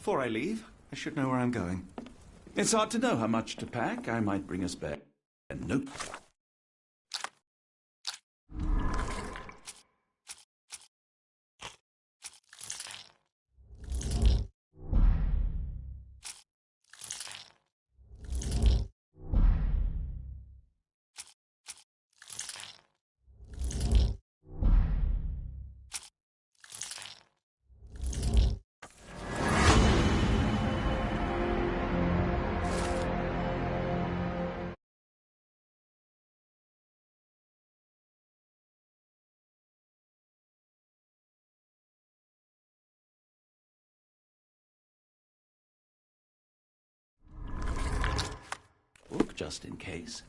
Before I leave, I should know where I'm going. It's hard to know how much to pack. I might bring a spare note. Book just in case.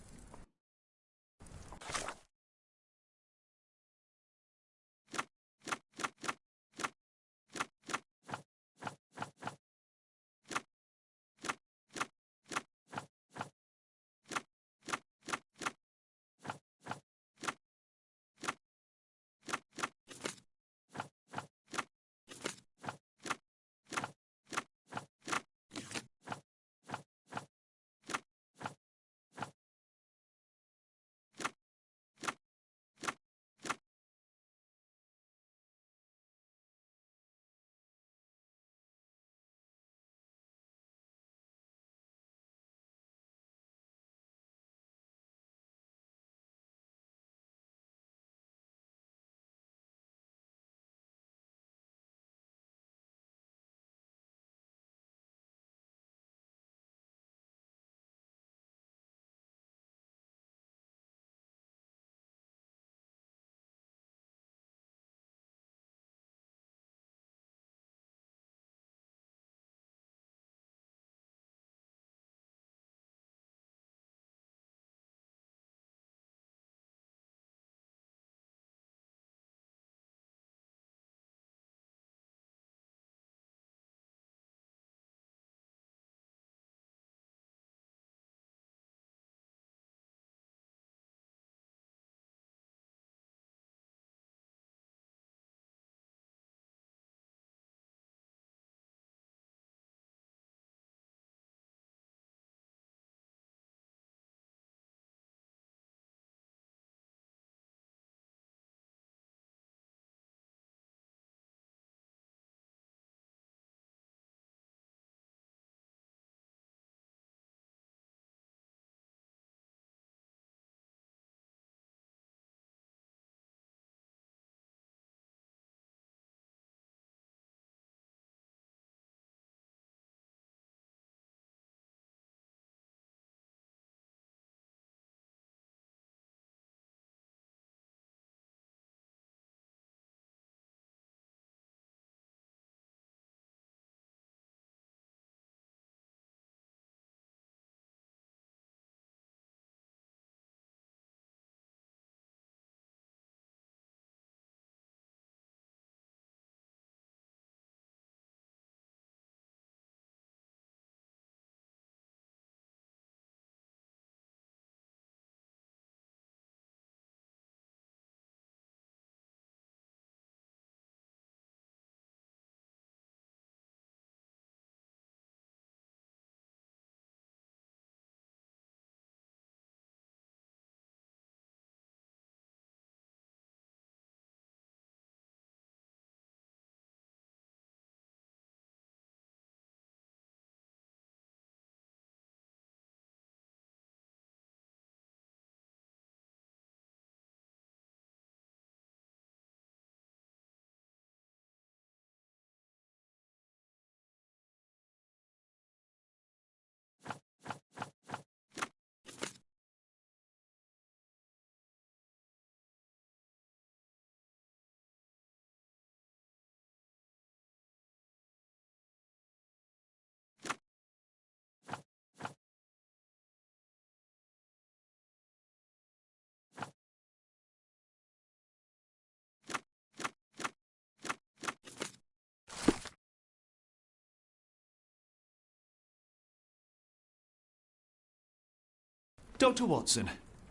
Dr. Watson,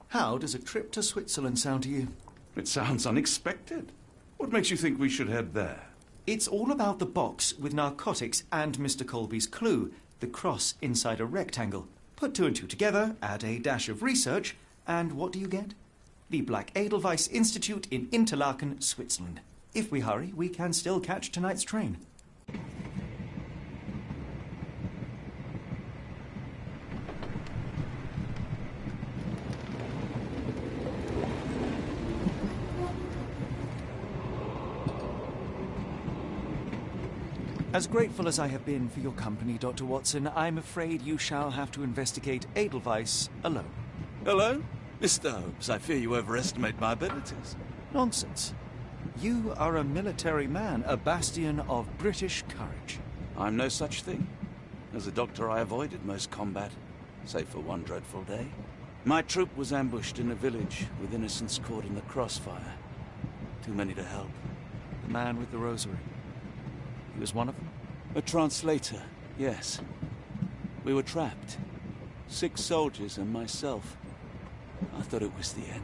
how does a trip to Switzerland sound to you? It sounds unexpected. What makes you think we should head there? It's all about the box with narcotics and Mr. Colby's clue, the cross inside a rectangle. Put two and two together, add a dash of research, and what do you get? The Black Edelweiss Institute in Interlaken, Switzerland. If we hurry, we can still catch tonight's train. As grateful as I have been for your company, Dr. Watson, I'm afraid you shall have to investigate Edelweiss alone. Hello? Mr. Holmes, I fear you overestimate my abilities. Nonsense. You are a military man, a bastion of British courage. I'm no such thing. As a doctor, I avoided most combat, save for one dreadful day. My troop was ambushed in a village with innocents caught in the crossfire. Too many to help. The man with the rosary. He was one of them? A translator, yes. We were trapped. 6 soldiers and myself. I thought it was the end.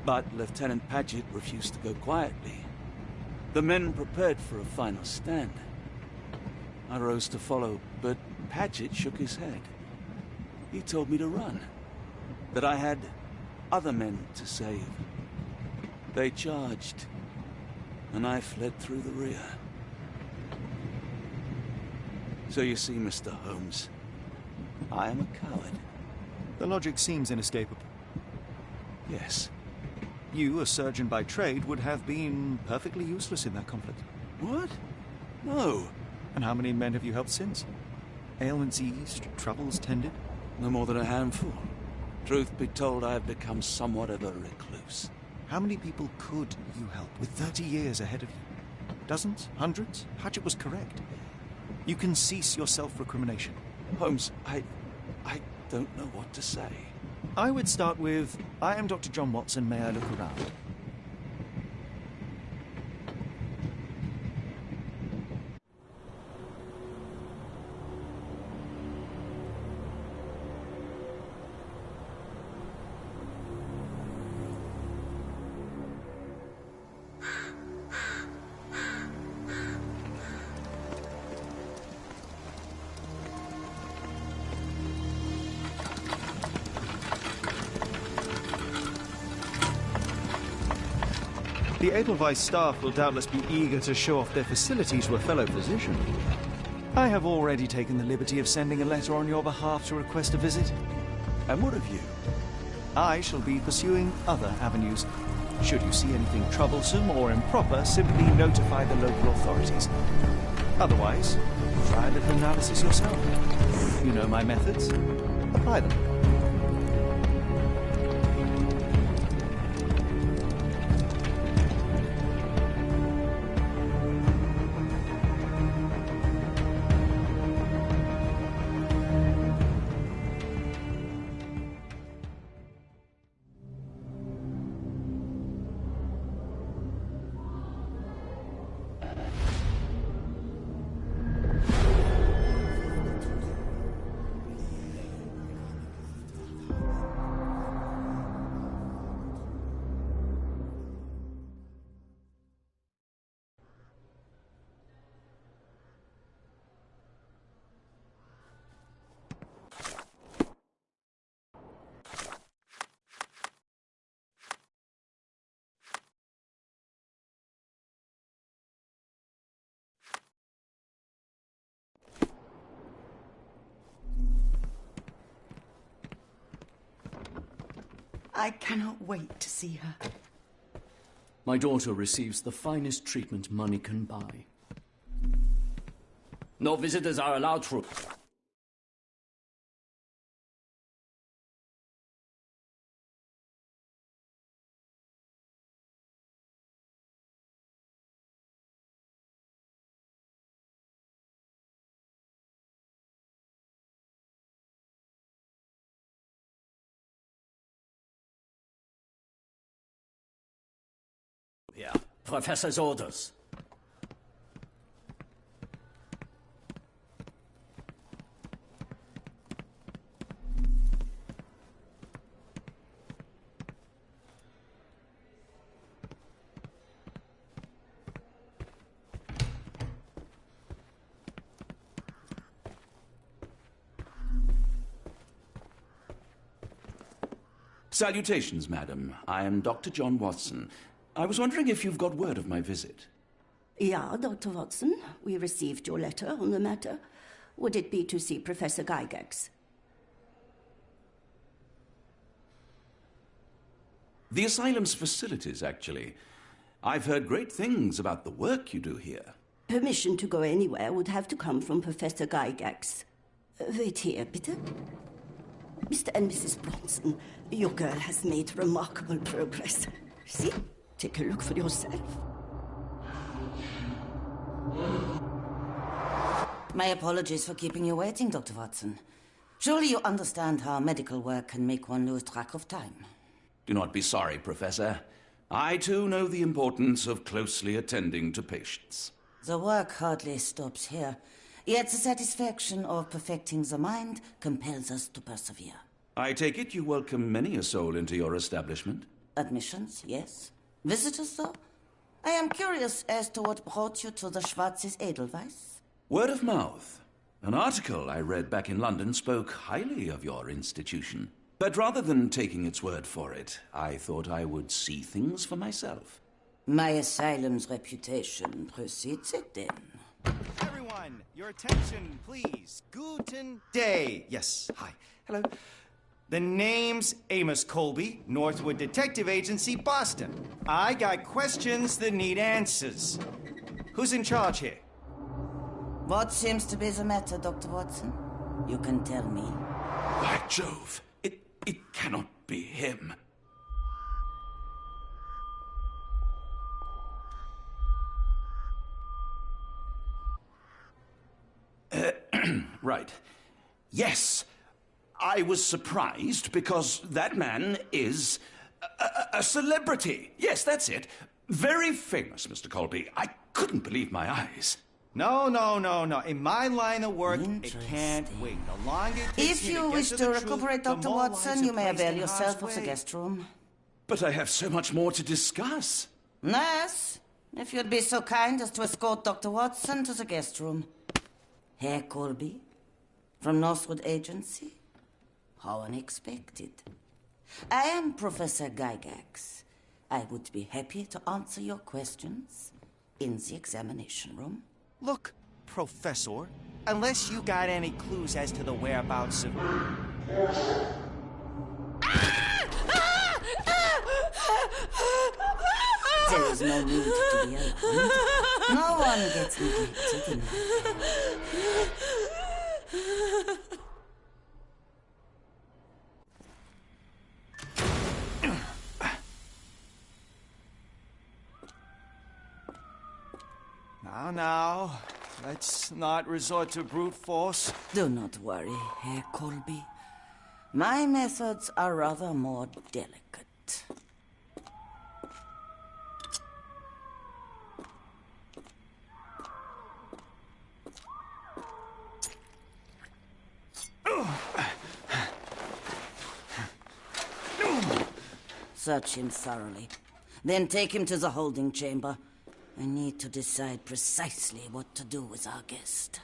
But Lieutenant Paget refused to go quietly. The men prepared for a final stand. I rose to follow, but Paget shook his head. He told me to run. That I had other men to save. They charged, and I fled through the rear. So you see, Mr. Holmes, I am a coward. The logic seems inescapable. Yes. You, a surgeon by trade, would have been perfectly useless in that conflict. What? No. And how many men have you helped since? Ailments eased, troubles tended? No more than a handful. Truth be told, I have become somewhat of a recluse. How many people could you help with 30 years ahead of you? Dozens? Hundreds? Paget was correct. You can cease your self-recrimination. Holmes, I don't know what to say. I would start with, I am Dr. John Watson, may I look around? The Edelweiss staff will doubtless be eager to show off their facilities to a fellow physician. I have already taken the liberty of sending a letter on your behalf to request a visit. And what of you? I shall be pursuing other avenues. Should you see anything troublesome or improper, simply notify the local authorities. Otherwise, try a little analysis yourself. You know my methods. Apply them. I cannot wait to see her. My daughter receives the finest treatment money can buy. No visitors are allowed through. Yeah, Professor's orders. Salutations, madam. I am Dr. John Watson. I was wondering if you've got word of my visit. Yeah, Dr. Watson. We received your letter on the matter. Would it be to see Professor Gygax? The asylum's facilities, actually. I've heard great things about the work you do here. Permission to go anywhere would have to come from Professor Gygax. Wait here, bitte. Mr. and Mrs. Bronson, your girl has made remarkable progress. See? Take a look for yourself. My apologies for keeping you waiting, Dr. Watson. Surely you understand how medical work can make one lose track of time. Do not be sorry, Professor. I too know the importance of closely attending to patients. The work hardly stops here, yet the satisfaction of perfecting the mind compels us to persevere. I take it you welcome many a soul into your establishment? Admissions, yes. Visitors, though? I am curious as to what brought you to the Schwarzes Edelweiss. Word of mouth. An article I read back in London spoke highly of your institution. But rather than taking its word for it, I thought I would see things for myself. My asylum's reputation precedes it, then. Everyone, your attention, please. Guten Day. Yes, hi. Hello. The name's Amos Colby, Northwood Detective Agency, Boston. I got questions that need answers. Who's in charge here? What seems to be the matter, Dr. Watson? You can tell me. By Jove, it cannot be him. Right. Yes. I was surprised because that man is a celebrity. Yes, that's it. Very famous, Mr. Colby. I couldn't believe my eyes. No. In my line of work, it can't wait. The longer it takes If me you get wish to to the recuperate, truth, the Dr. more Watson, lives you are may placed avail in yourself harm's of the way. guest room. But I have so much more to discuss. Nurse, if you'd be so kind as to escort Dr. Watson to the guest room. Herr Colby, from Northwood Agency? How unexpected. I am Professor Gygax. I would be happy to answer your questions in the examination room. Look, Professor, unless you got any clues as to the whereabouts of... There is no need to be alarmed. No one gets neglected in Now, let's not resort to brute force. Do not worry, Herr Colby. My methods are rather more delicate. Search him thoroughly. Then take him to the holding chamber. I need to decide precisely what to do with our guest.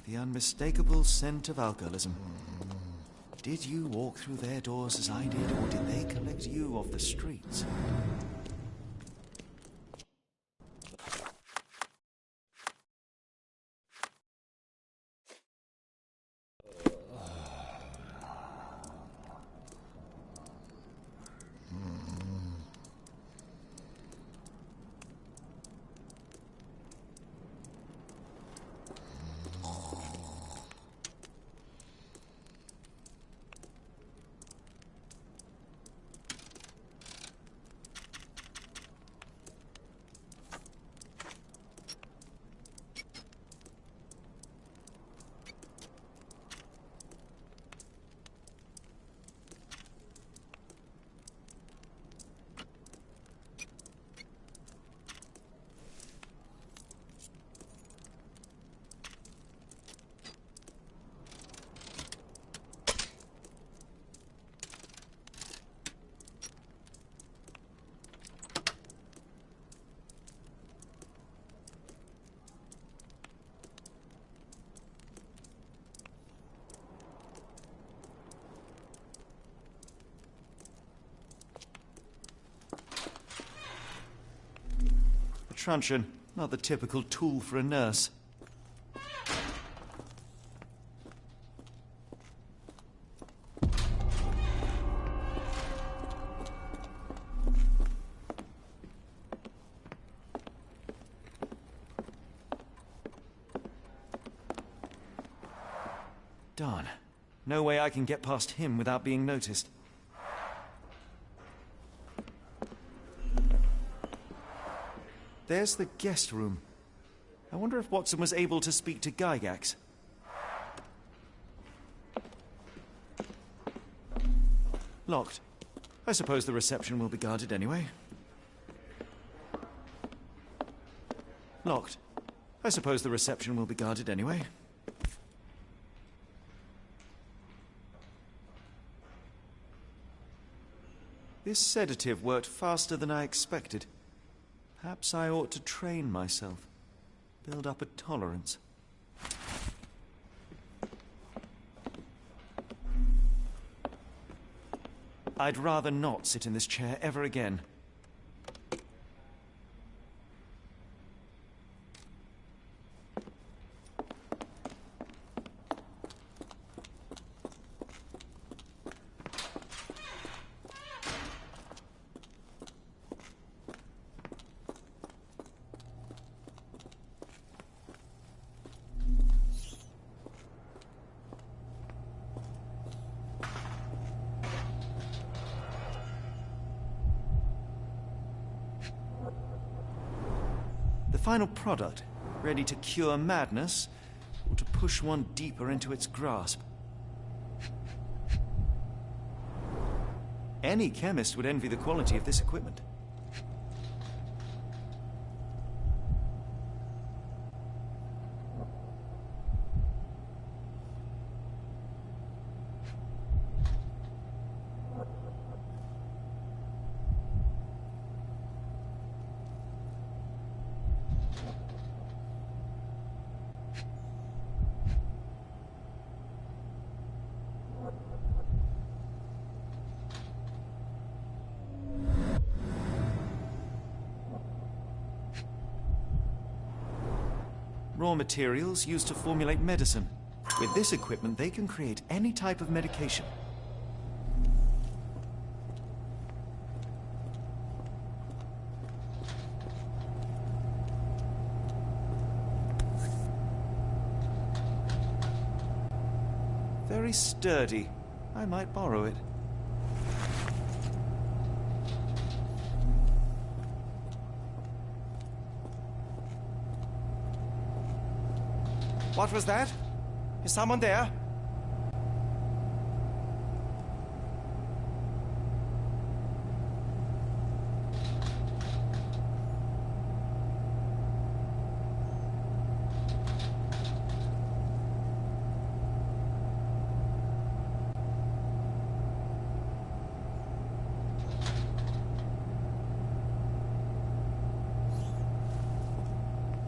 The unmistakable scent of alcoholism. Did you walk through their doors as I did, or did they collect you off the streets? Truncheon, not the typical tool for a nurse. Darn. No way I can get past him without being noticed. There's the guest room. I wonder if Watson was able to speak to Gygax. Locked. I suppose the reception will be guarded anyway. Locked. I suppose the reception will be guarded anyway. This sedative worked faster than I expected. Perhaps I ought to train myself. Build up a tolerance. I'd rather not sit in this chair ever again. The final product, ready to cure madness, or to push one deeper into its grasp. Any chemist would envy the quality of this equipment. Raw materials used to formulate medicine. With this equipment, they can create any type of medication. Very sturdy. I might borrow it. What was that? Is someone there?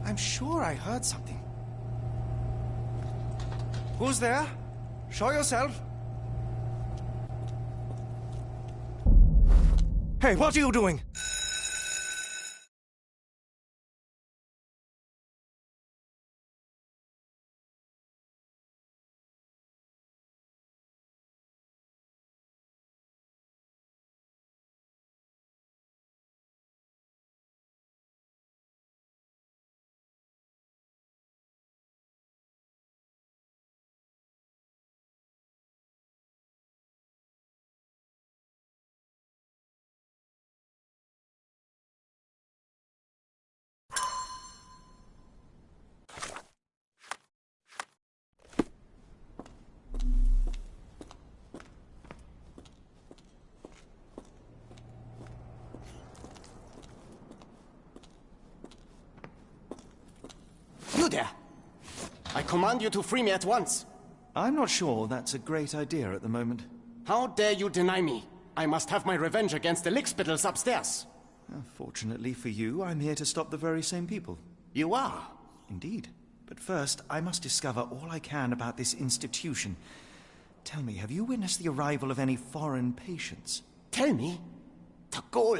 I'm sure I heard something. Who's there? Show yourself. Hey, what are you doing? You there! I command you to free me at once. I'm not sure that's a great idea at the moment. How dare you deny me? I must have my revenge against the lickspittles upstairs. Fortunately for you, I'm here to stop the very same people. You are? Indeed. But first, I must discover all I can about this institution. Tell me, have you witnessed the arrival of any foreign patients? Tell me? The gall,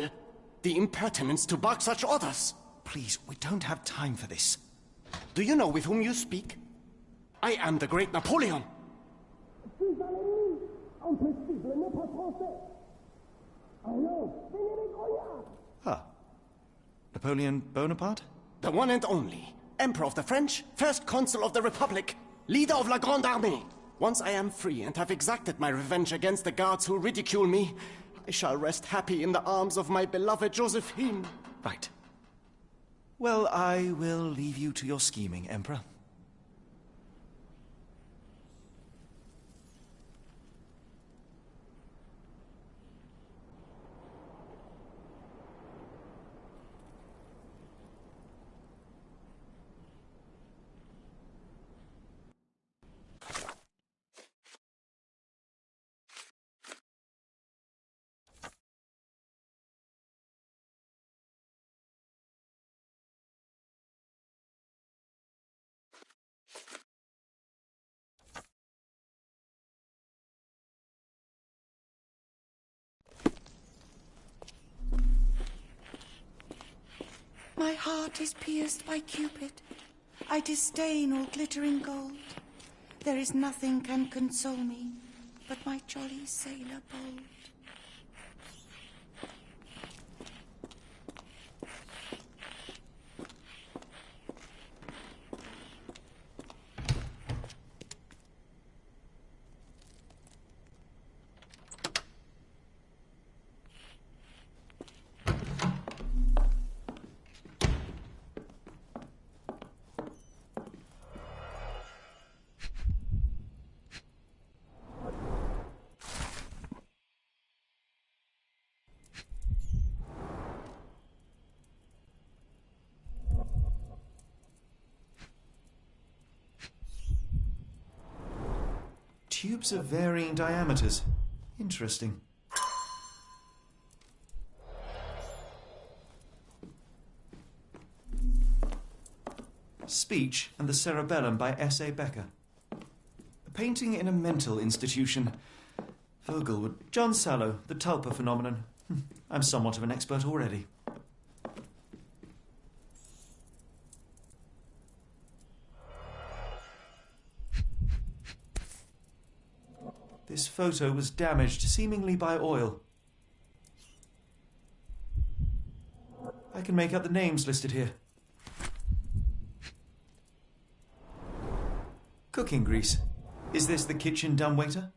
the impertinence to bark such orders. Please, we don't have time for this. Do you know with whom you speak? I am the great Napoleon. Ah. Napoleon Bonaparte? The one and only. Emperor of the French, first consul of the Republic, leader of La Grande Armée. Once I am free and have exacted my revenge against the guards who ridicule me, I shall rest happy in the arms of my beloved Josephine. Right. Well, I will leave you to your scheming, Emperor. My heart is pierced by Cupid. I disdain all glittering gold. There is nothing can console me but my jolly sailor bold. Tubes of varying diameters. Interesting. Speech and the Cerebellum by S.A. Becker. A painting in a mental institution. Vogelwood. John Sallow, the Tulpa phenomenon. I'm somewhat of an expert already. This photo was damaged, seemingly by oil. I can make out the names listed here. Cooking grease. Is this the kitchen dumbwaiter?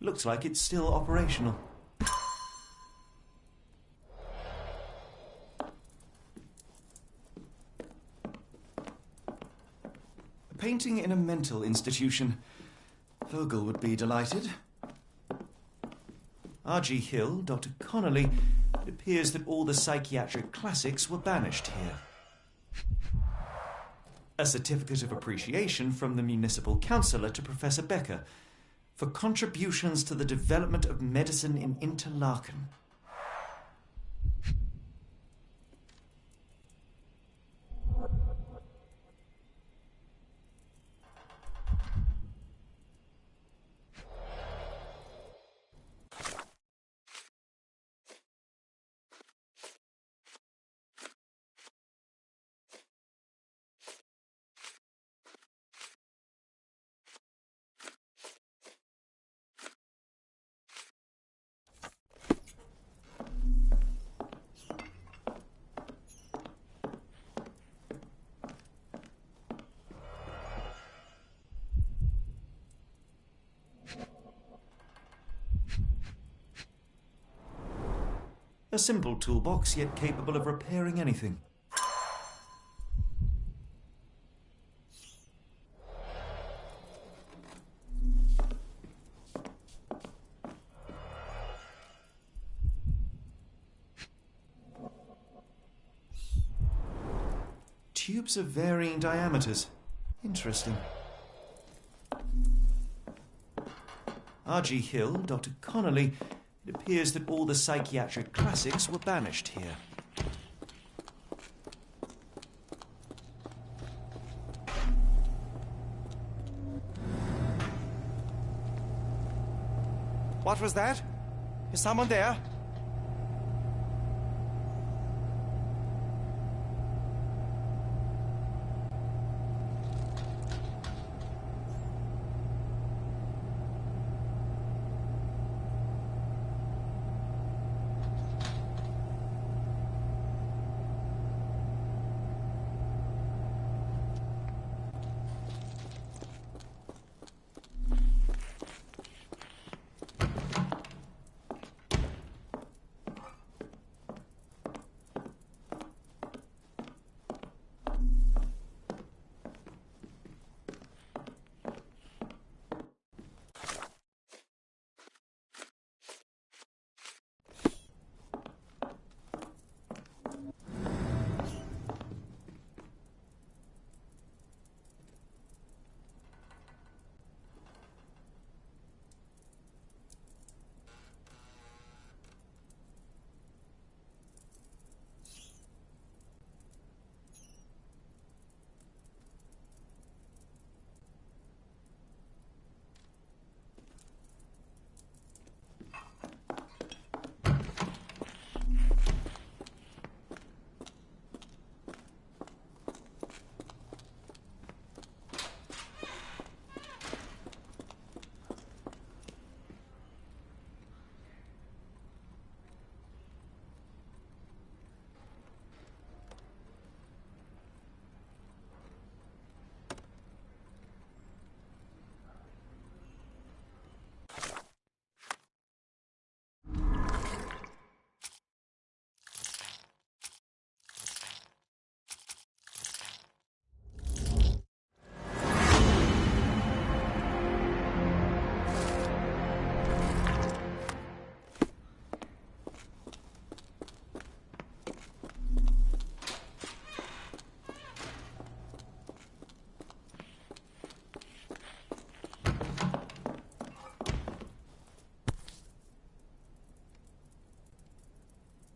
Looks like it's still operational. Painting in a mental institution. Vogel would be delighted. R.G. Hill, Dr. Connolly. It appears that all the psychiatric classics were banished here. A certificate of appreciation from the municipal councillor to Professor Becker for contributions to the development of medicine in Interlaken. A simple toolbox, yet capable of repairing anything. Tubes of varying diameters. Interesting. R.G. Hill, Dr. Connolly. It appears that all the psychiatric classics were banished here. What was that? Is someone there?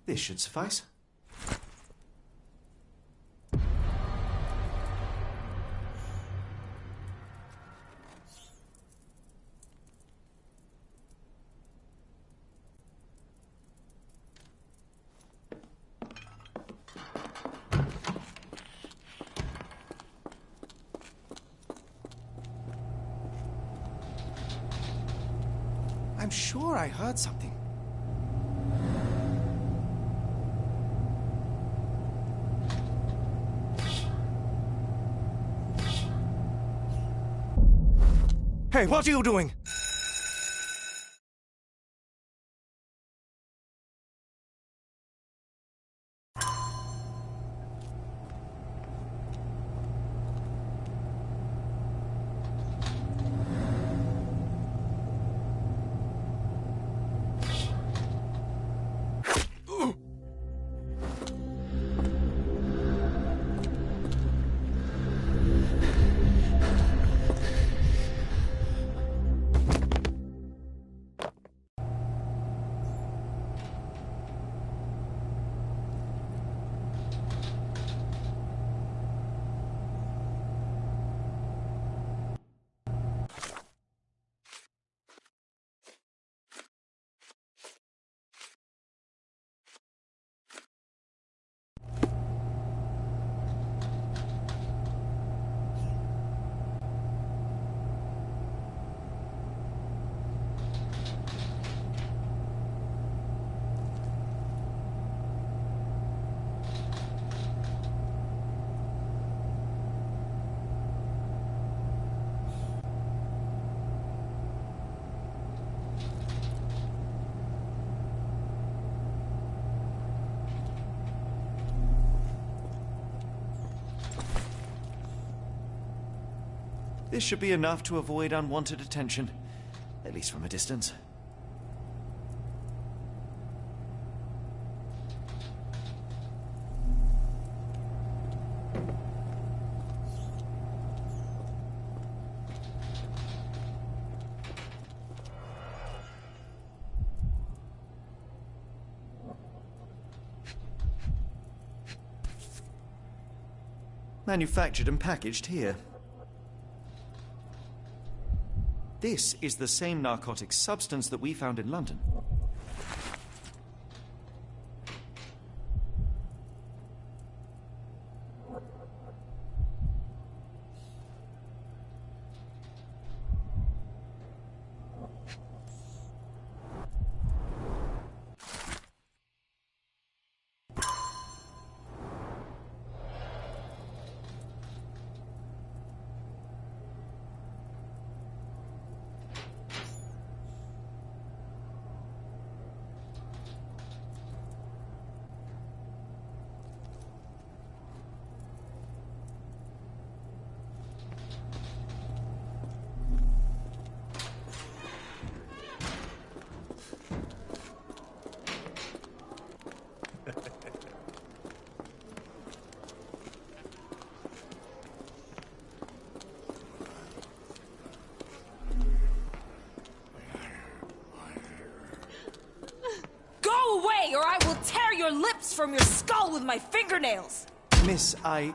This should suffice. I'm sure I heard something. Hey, what are you doing? This should be enough to avoid unwanted attention, at least from a distance. Manufactured and packaged here. This is the same narcotic substance that we found in London. Or I will tear your lips from your skull with my fingernails! Miss, I'll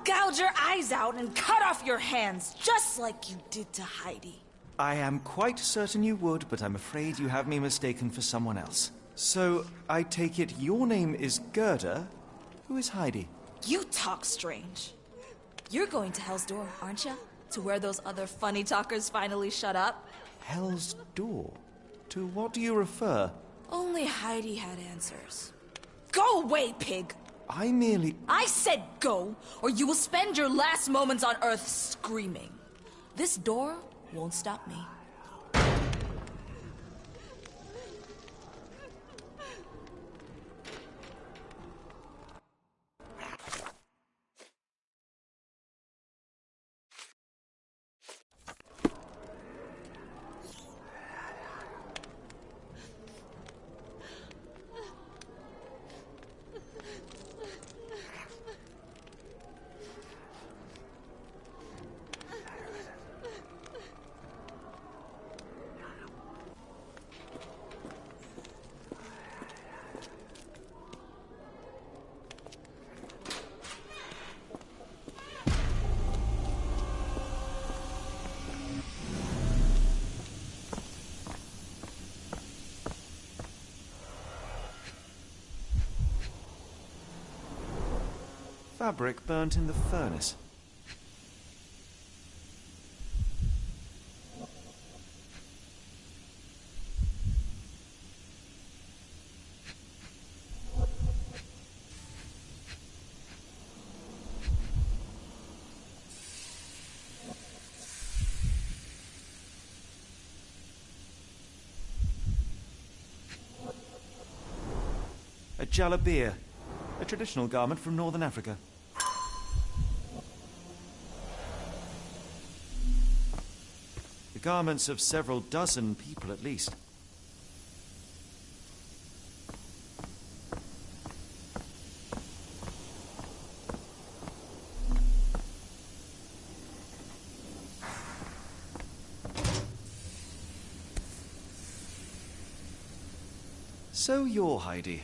gouge your eyes out and cut off your hands, just like you did to Heidi. I am quite certain you would, but I'm afraid you have me mistaken for someone else. So, I take it your name is Gerda? Who is Heidi? You talk strange. You're going to Hell's Door, aren't you? To where those other funny talkers finally shut up? Hell's Door? To what do you refer? Only Heidi had answers. Go away, pig! I said go, or you will spend your last moments on Earth screaming. This door won't stop me. Fabric burnt in the furnace. A jalabia, a traditional garment from northern Africa. The garments of several dozen people at least. So you're Heidi.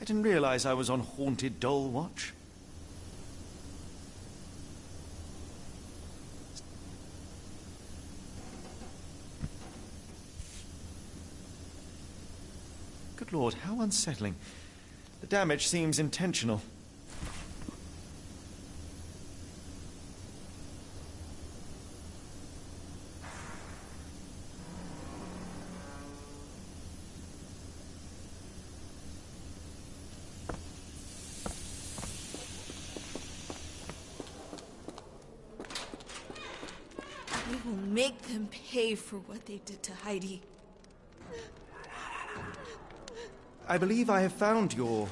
I didn't realize I was on Haunted Doll Watch. Good Lord, how unsettling. The damage seems intentional. We will make them pay for what they did to Heidi. I believe I have found your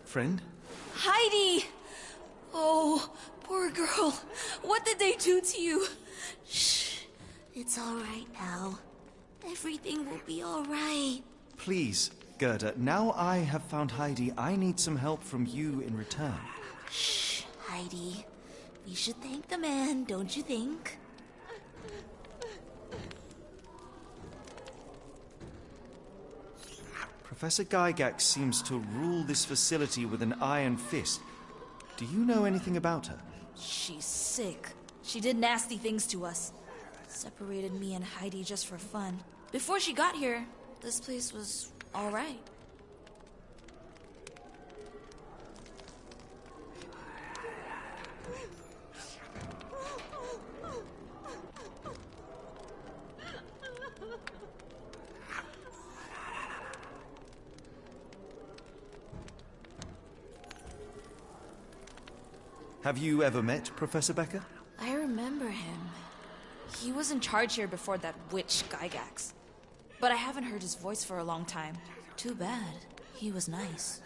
friend. Heidi! Oh, poor girl. What did they do to you? Shh. It's all right, Al. Everything will be all right. Please, Gerda, now I have found Heidi, I need some help from you in return. Shh, Heidi. We should thank the man, don't you think? Professor Gygax seems to rule this facility with an iron fist. Do you know anything about her? She's sick. She did nasty things to us. Separated me and Heidi just for fun. Before she got here, this place was all right. Have you ever met Professor Becker? I remember him. He was in charge here before that witch Gygax. But I haven't heard his voice for a long time. Too bad. He was nice.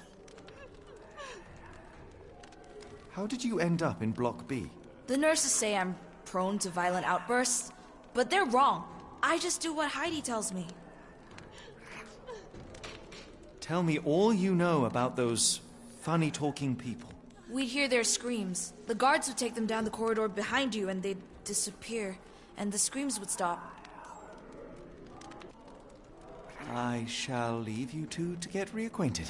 How did you end up in Block B? The nurses say I'm prone to violent outbursts, but they're wrong. I just do what Heidi tells me. Tell me all you know about those funny-talking people. We'd hear their screams. The guards would take them down the corridor behind you and they'd disappear, and the screams would stop. I shall leave you two to get reacquainted.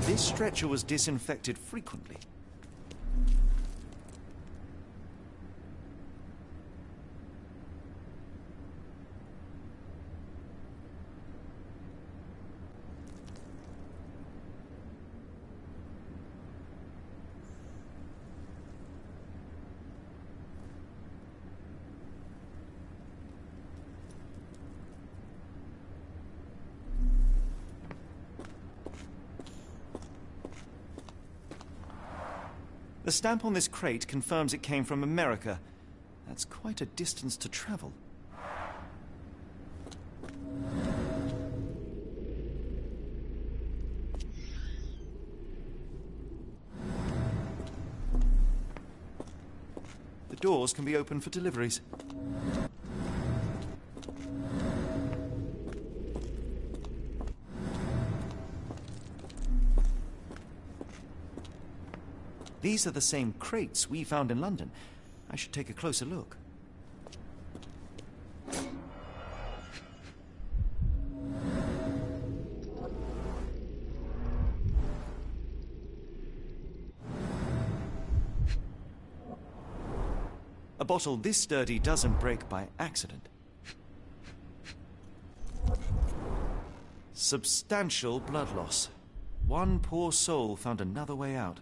This stretcher was disinfected frequently. The stamp on this crate confirms it came from America. That's quite a distance to travel. The doors can be opened for deliveries. These are the same crates we found in London. I should take a closer look. A bottle this sturdy doesn't break by accident. Substantial blood loss. One poor soul found another way out.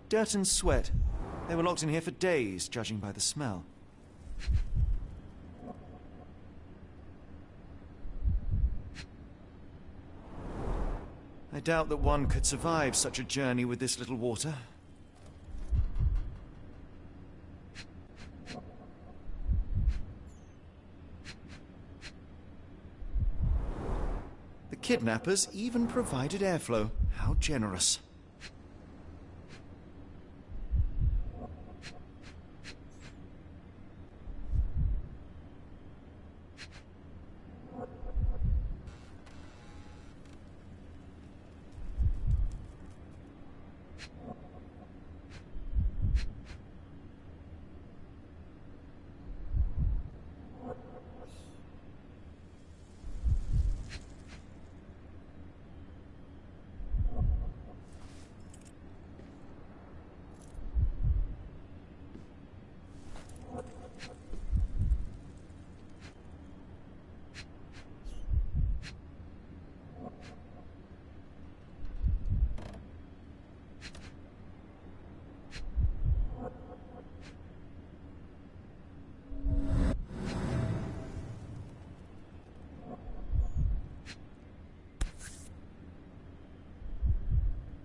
Dirt and sweat. They were locked in here for days, judging by the smell. I doubt that one could survive such a journey with this little water. The kidnappers even provided airflow. How generous.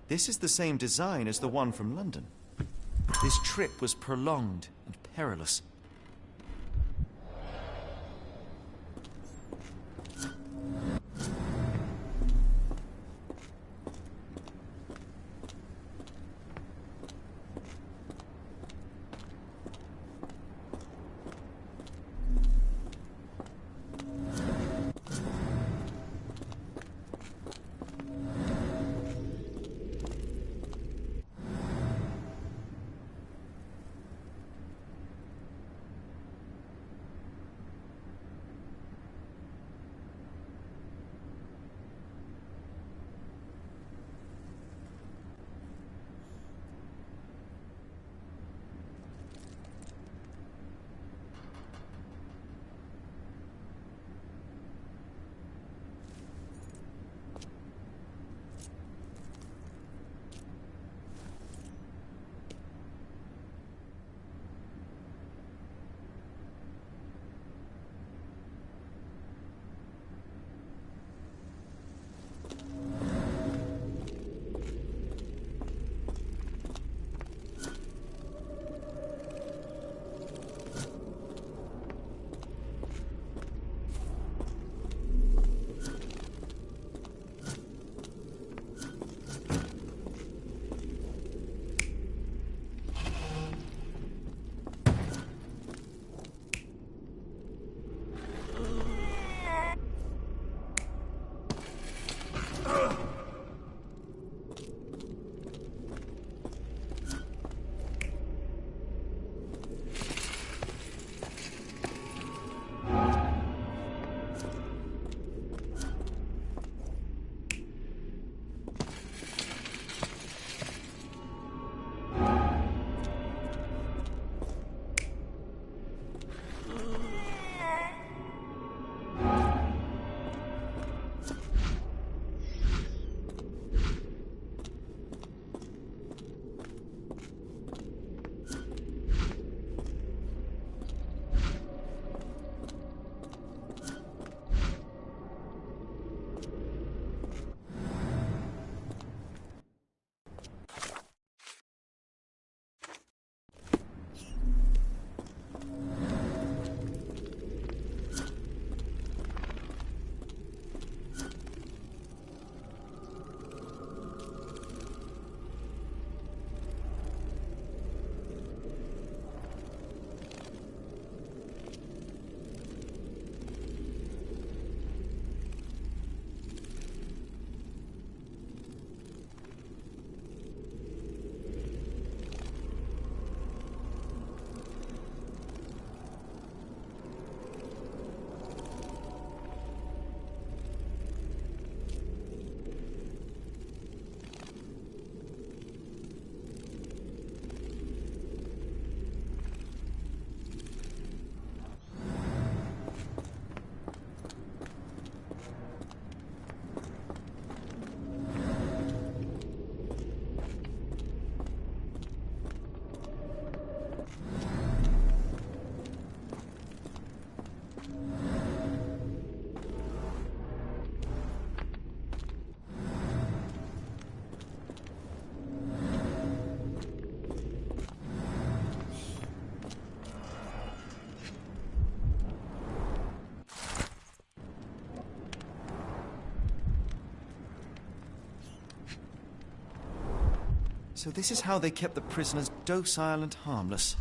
This is the same design as the one from London. This trip was prolonged and perilous. So this is how they kept the prisoners docile and harmless.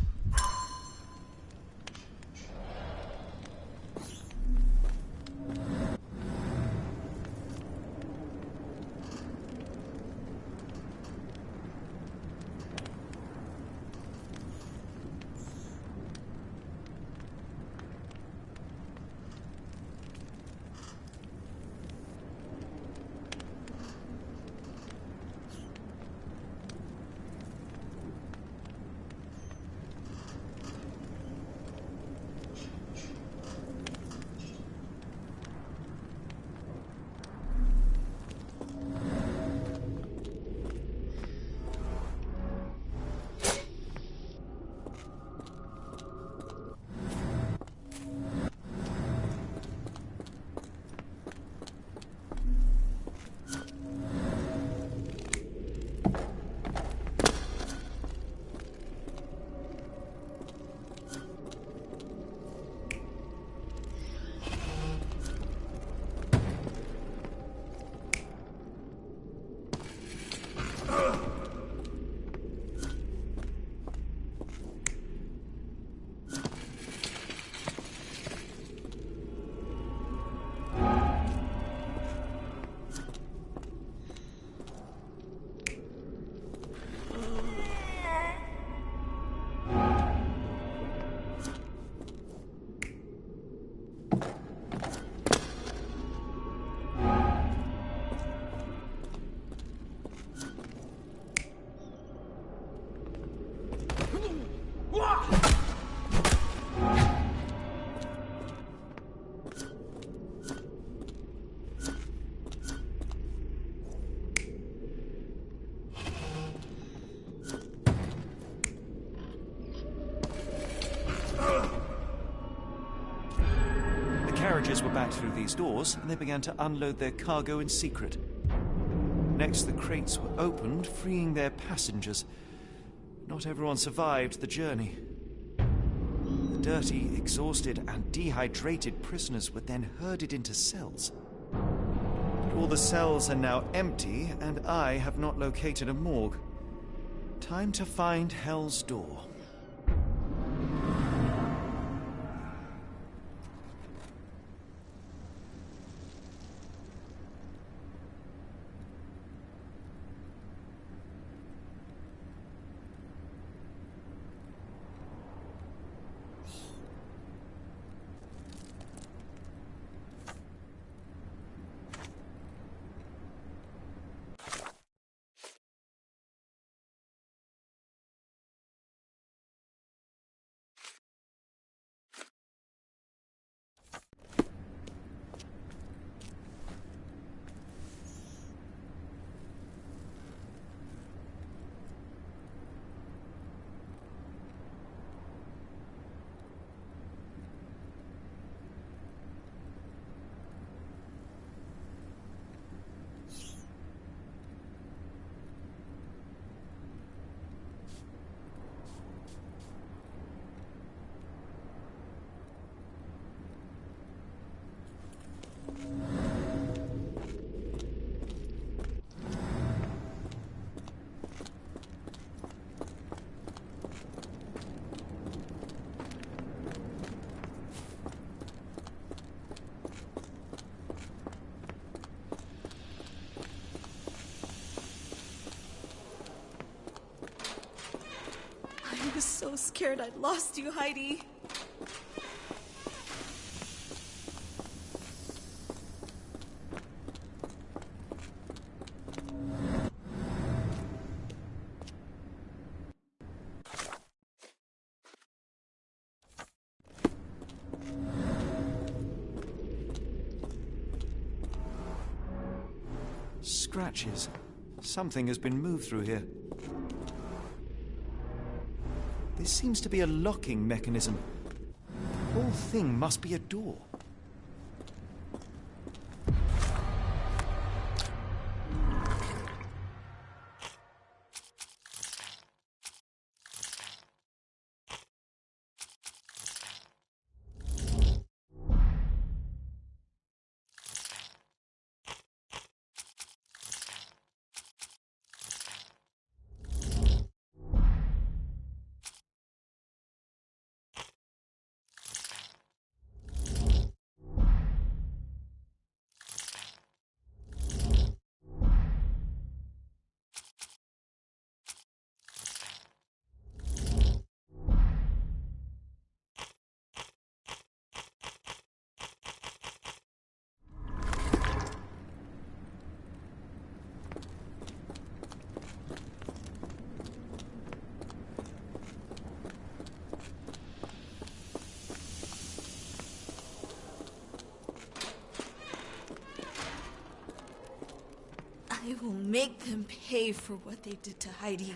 back through these doors, and they began to unload their cargo in secret. Next, the crates were opened, freeing their passengers. Not everyone survived the journey. The dirty, exhausted, and dehydrated prisoners were then herded into cells. But all the cells are now empty, and I have not located a morgue. Time to find Hell's Door. I was so scared I'd lost you, Heidi. Scratches. Something has been moved through here. This seems to be a locking mechanism. The whole thing must be a door. I will make them pay for what they did to Heidi.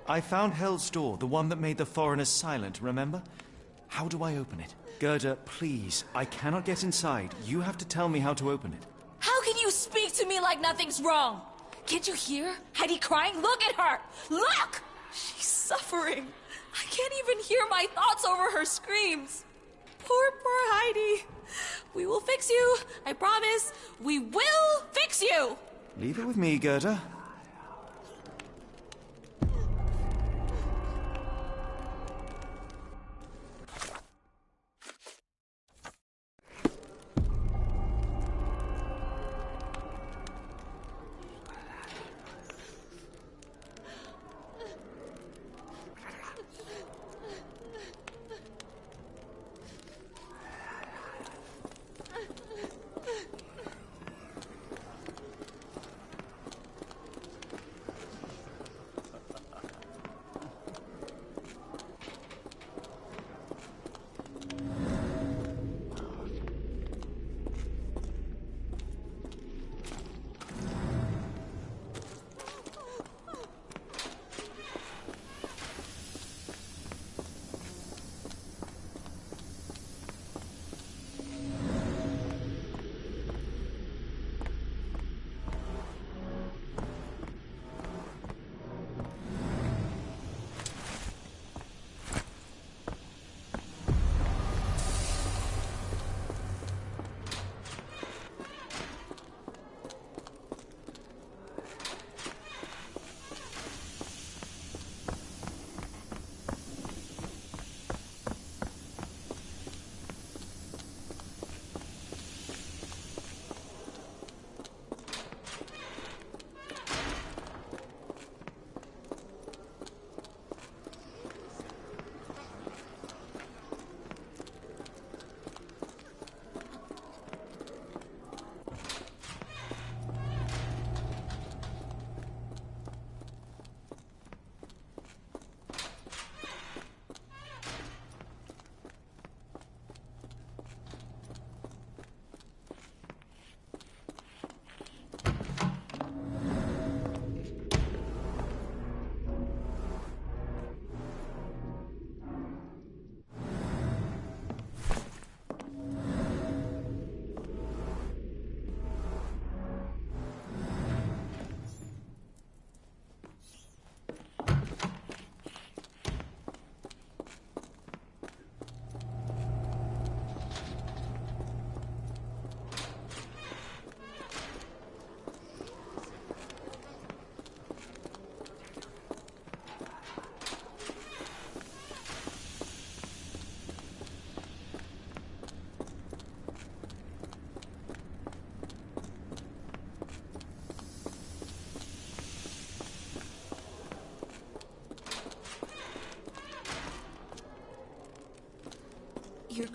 I found Hell's Door, the one that made the foreigners silent, remember? How do I open it? Gerda, please, I cannot get inside. You have to tell me how to open it. How can you speak to me like nothing's wrong? Can't you hear Heidi crying? Look at her! Look! She's suffering. I can't even hear my thoughts over her screams. Poor Heidi. We will fix you. I promise. We will fix you. Leave it with me, Gerda.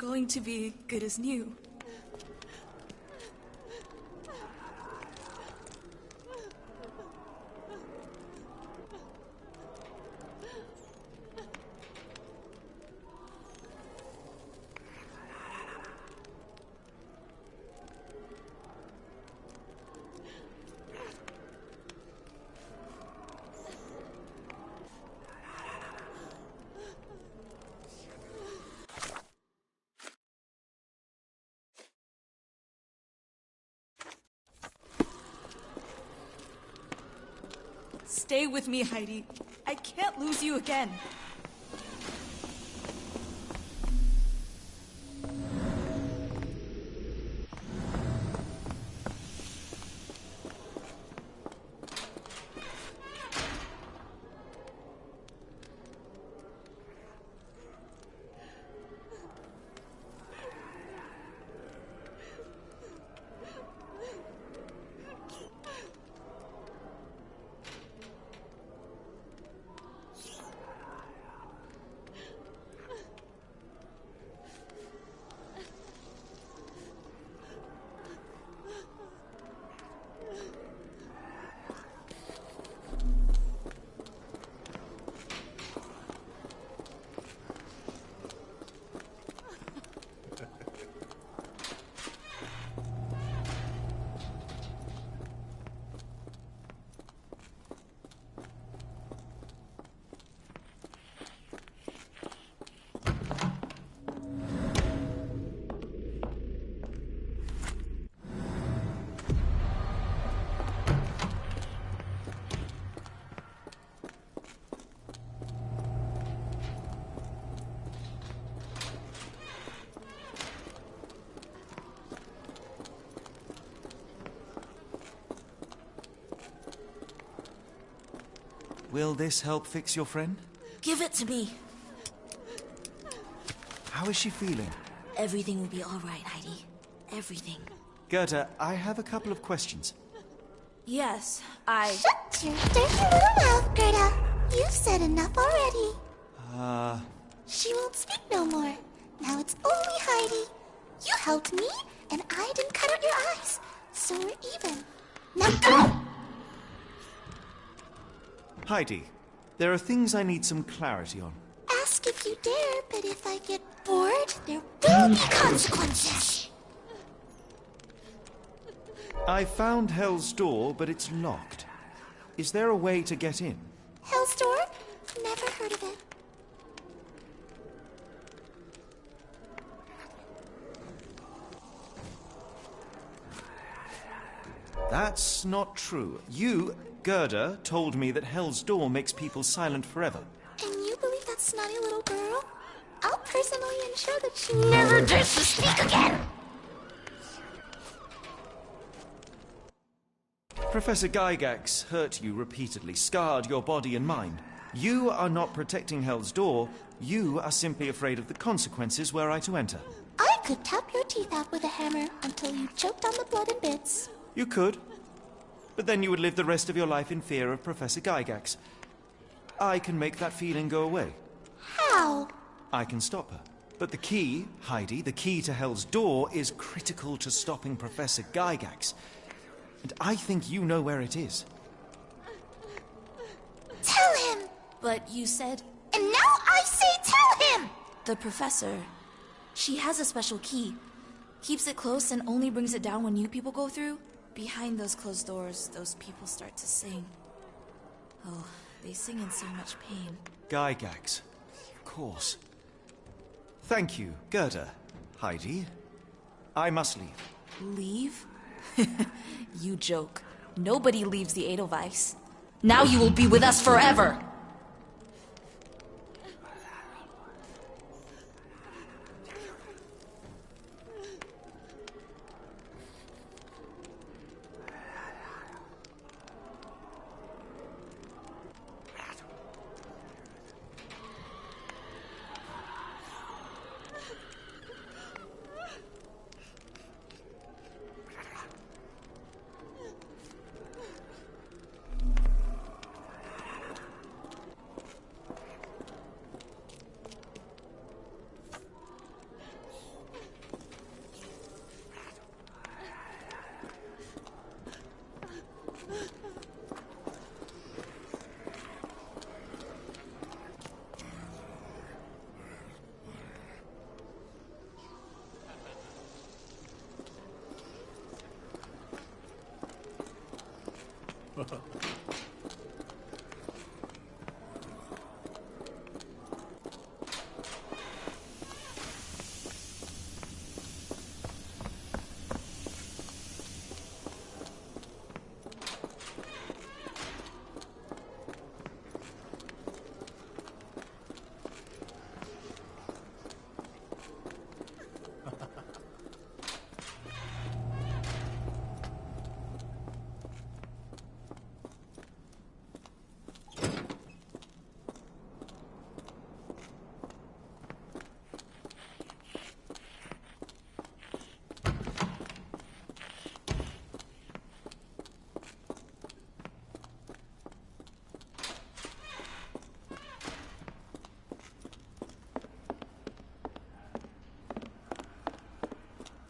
going to be good as new. Stay with me, Heidi. I can't lose you again. Will this help fix your friend? Give it to me. How is she feeling? Everything will be all right, Heidi. Everything. Gerda, I have a couple of questions. Yes, Shut your dirty little mouth, Gerda. You've said enough already. She won't speak no more. Now it's only Heidi. You helped me, and I didn't cut out your eyes. So we're even. Now go! Heidi, there are things I need some clarity on. Ask if you dare, but if I get bored, there will be consequences. I found Hell's Door, but it's locked. Is there a way to get in? Hell's Door? Never heard of it. That's not true. You, Gerda, told me that Hell's Door makes people silent forever. And you believe that snotty little girl? I'll personally ensure that she never dares to speak again! Professor Gygax hurt you repeatedly, scarred your body and mind. You are not protecting Hell's Door. You are simply afraid of the consequences were I to enter. I could tap your teeth out with a hammer until you choked on the blood in bits. You could. But then you would live the rest of your life in fear of Professor Gygax. I can make that feeling go away. How? I can stop her. But the key, Heidi, the key to Hell's Door is critical to stopping Professor Gygax. And I think you know where it is. Tell him! But you said... And now I say tell him! The professor... She has a special key. Keeps it close and only brings it down when new people go through. Behind those closed doors, those people start to sing. Oh, they sing in so much pain. Gygax. Of course. Thank you, Gerda. Heidi. I must leave. Leave? You joke. Nobody leaves the Edelweiss. Now you will be with us forever!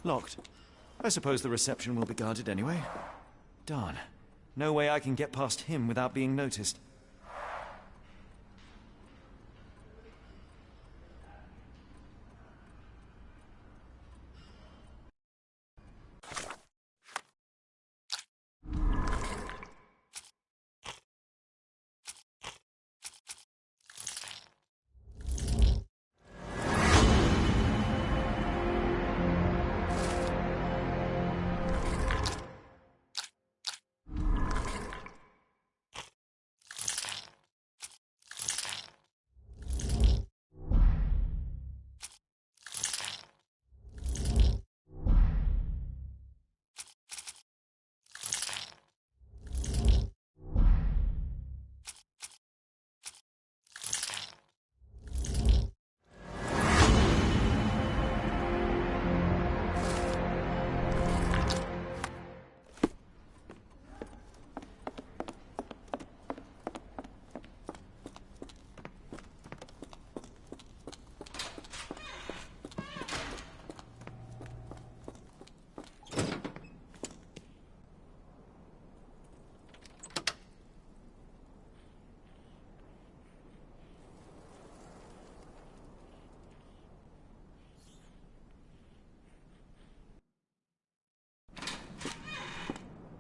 Locked. I suppose the reception will be guarded anyway. Darn. No way I can get past him without being noticed.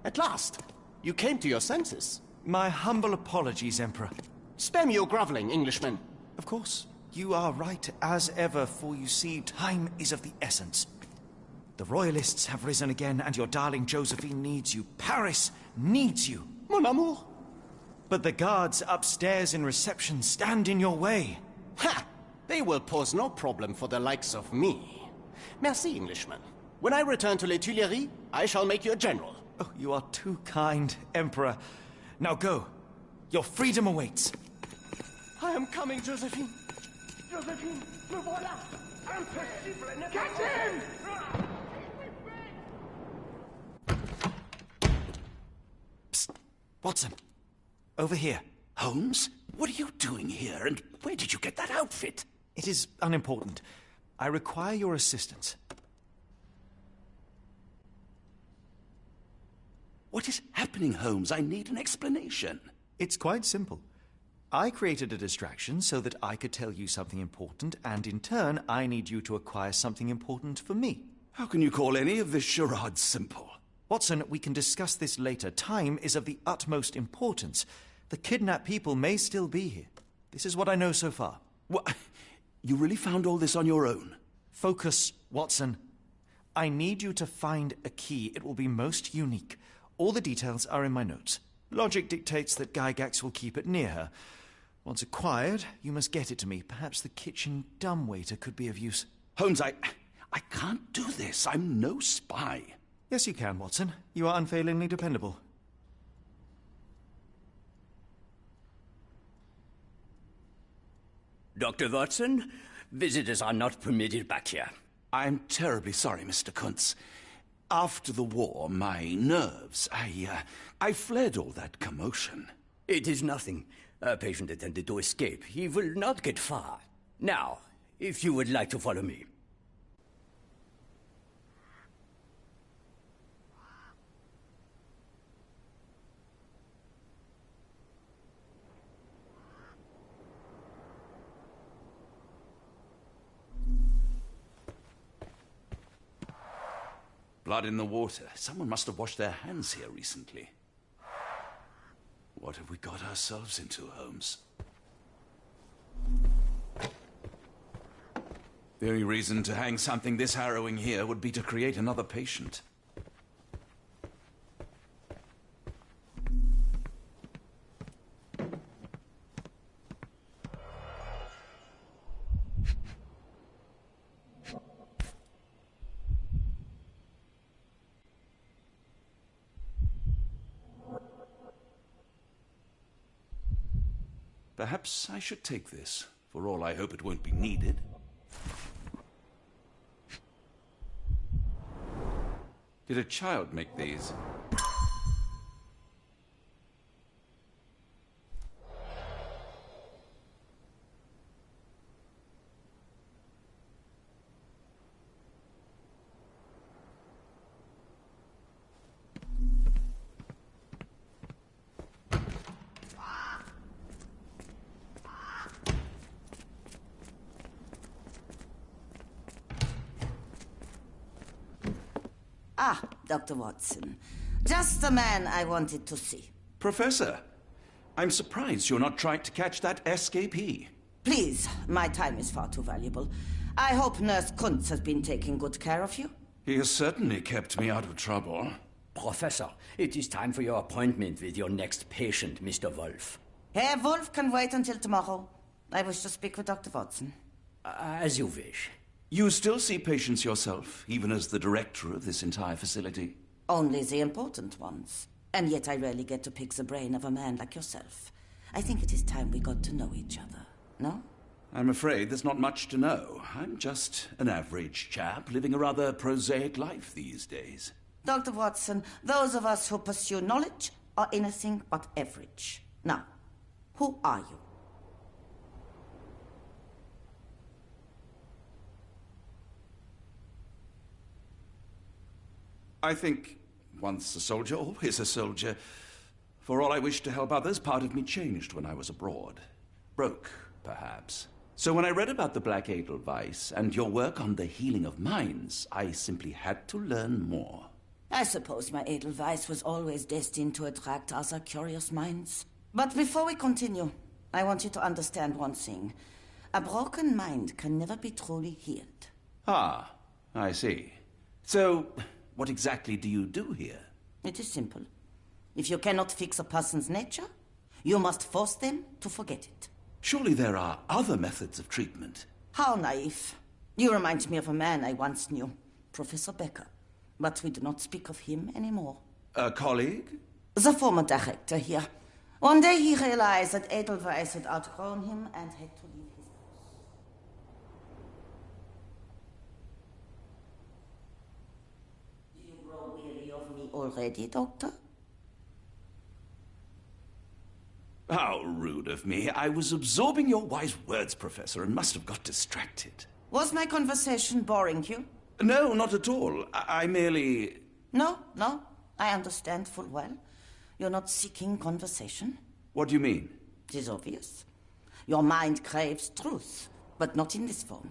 At last! You came to your senses. My humble apologies, Emperor. Spare me your groveling, Englishman. Of course, you are right as ever, for you see, time is of the essence. The Royalists have risen again, and your darling Josephine needs you. Paris needs you. Mon amour! But the guards upstairs in reception stand in your way. Ha! They will pose no problem for the likes of me. Merci, Englishman. When I return to Les Tuileries, I shall make you a general. Oh, you are too kind, Emperor. Now go. Your freedom awaits. I am coming, Josephine. Josephine, me voilà. Impossible. Catch him! Psst. Watson. Over here. Holmes? What are you doing here, and where did you get that outfit? It is unimportant. I require your assistance. What is happening, Holmes? I need an explanation. It's quite simple. I created a distraction so that I could tell you something important, and in turn, I need you to acquire something important for me. How can you call any of this charade simple? Watson, we can discuss this later. Time is of the utmost importance. The kidnapped people may still be here. This is what I know so far. What? You really found all this on your own? Focus, Watson. I need you to find a key. It will be most unique. All the details are in my notes. Logic dictates that Gygax will keep it near her. Once acquired, you must get it to me. Perhaps the kitchen dumbwaiter could be of use. Holmes, I can't do this. I'm no spy. Yes, you can, Watson. You are unfailingly dependable. Dr. Watson, visitors are not permitted back here. I'm terribly sorry, Mr. Kuntz. After the war, my nerves, I fled all that commotion. It is nothing. A patient attempted to escape. He will not get far. Now, if you would like to follow me. Blood in the water. Someone must have washed their hands here recently. What have we got ourselves into, Holmes? The only reason to hang something this harrowing here would be to create another patient. Perhaps I should take this, for all I hope it won't be needed. Did a child make these? Ah, Dr. Watson. Just the man I wanted to see. Professor, I'm surprised you're not trying to catch that escapee. Please, my time is far too valuable. I hope Nurse Kuntz has been taking good care of you. He has certainly kept me out of trouble. Professor, it is time for your appointment with your next patient, Mr. Wolf. Herr Wolf can wait until tomorrow. I wish to speak with Dr. Watson. As you wish. You still see patients yourself, even as the director of this entire facility? Only the important ones. And yet I rarely get to pick the brain of a man like yourself. I think it is time we got to know each other, no? I'm afraid there's not much to know. I'm just an average chap living a rather prosaic life these days. Dr. Watson, those of us who pursue knowledge are anything but average. Now, who are you? I think once a soldier, always a soldier. For all I wish to help others, part of me changed when I was abroad. Broke, perhaps. So when I read about the Black Edelweiss and your work on the healing of minds, I simply had to learn more. I suppose my Edelweiss was always destined to attract other curious minds. But before we continue, I want you to understand one thing. A broken mind can never be truly healed. Ah, I see. So, what exactly do you do here? It is simple. If you cannot fix a person's nature, you must force them to forget it. Surely there are other methods of treatment. How naive. You remind me of a man I once knew, Professor Becker. But we do not speak of him anymore. A colleague? The former director here. One day he realized that Edelweiss had outgrown him and had to leave his post. Do you grow weary of me already, Doctor? How rude of me. I was absorbing your wise words, Professor, and must have got distracted. Was my conversation boring you? No, not at all. I merely... No, I understand full well. You're not seeking conversation. What do you mean? It is obvious. Your mind craves truth, but not in this form.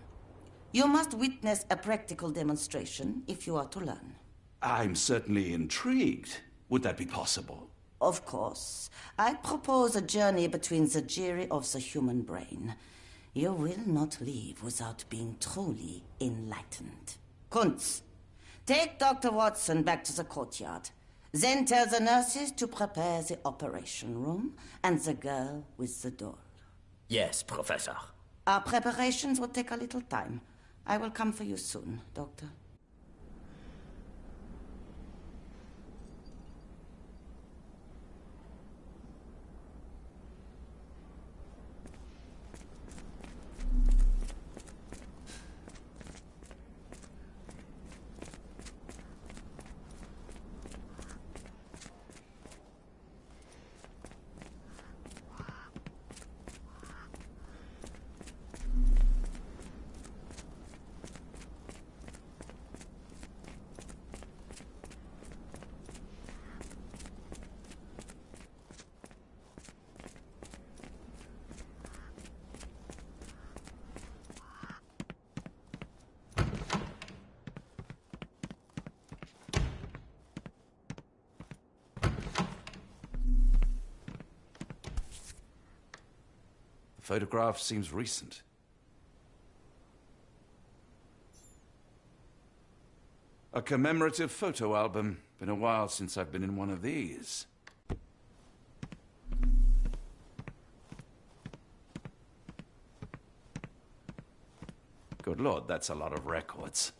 You must witness a practical demonstration if you are to learn. I'm certainly intrigued. Would that be possible? Of course. I propose a journey between the jury of the human brain. You will not leave without being truly enlightened. Kuntz, take Dr. Watson back to the courtyard. Then tell the nurses to prepare the operation room and the girl with the doll. Yes, Professor. Our preparations will take a little time. I will come for you soon, Doctor. photograph seems recent. A commemorative photo album. Been a while since I've been in one of these. Good Lord, that's a lot of records.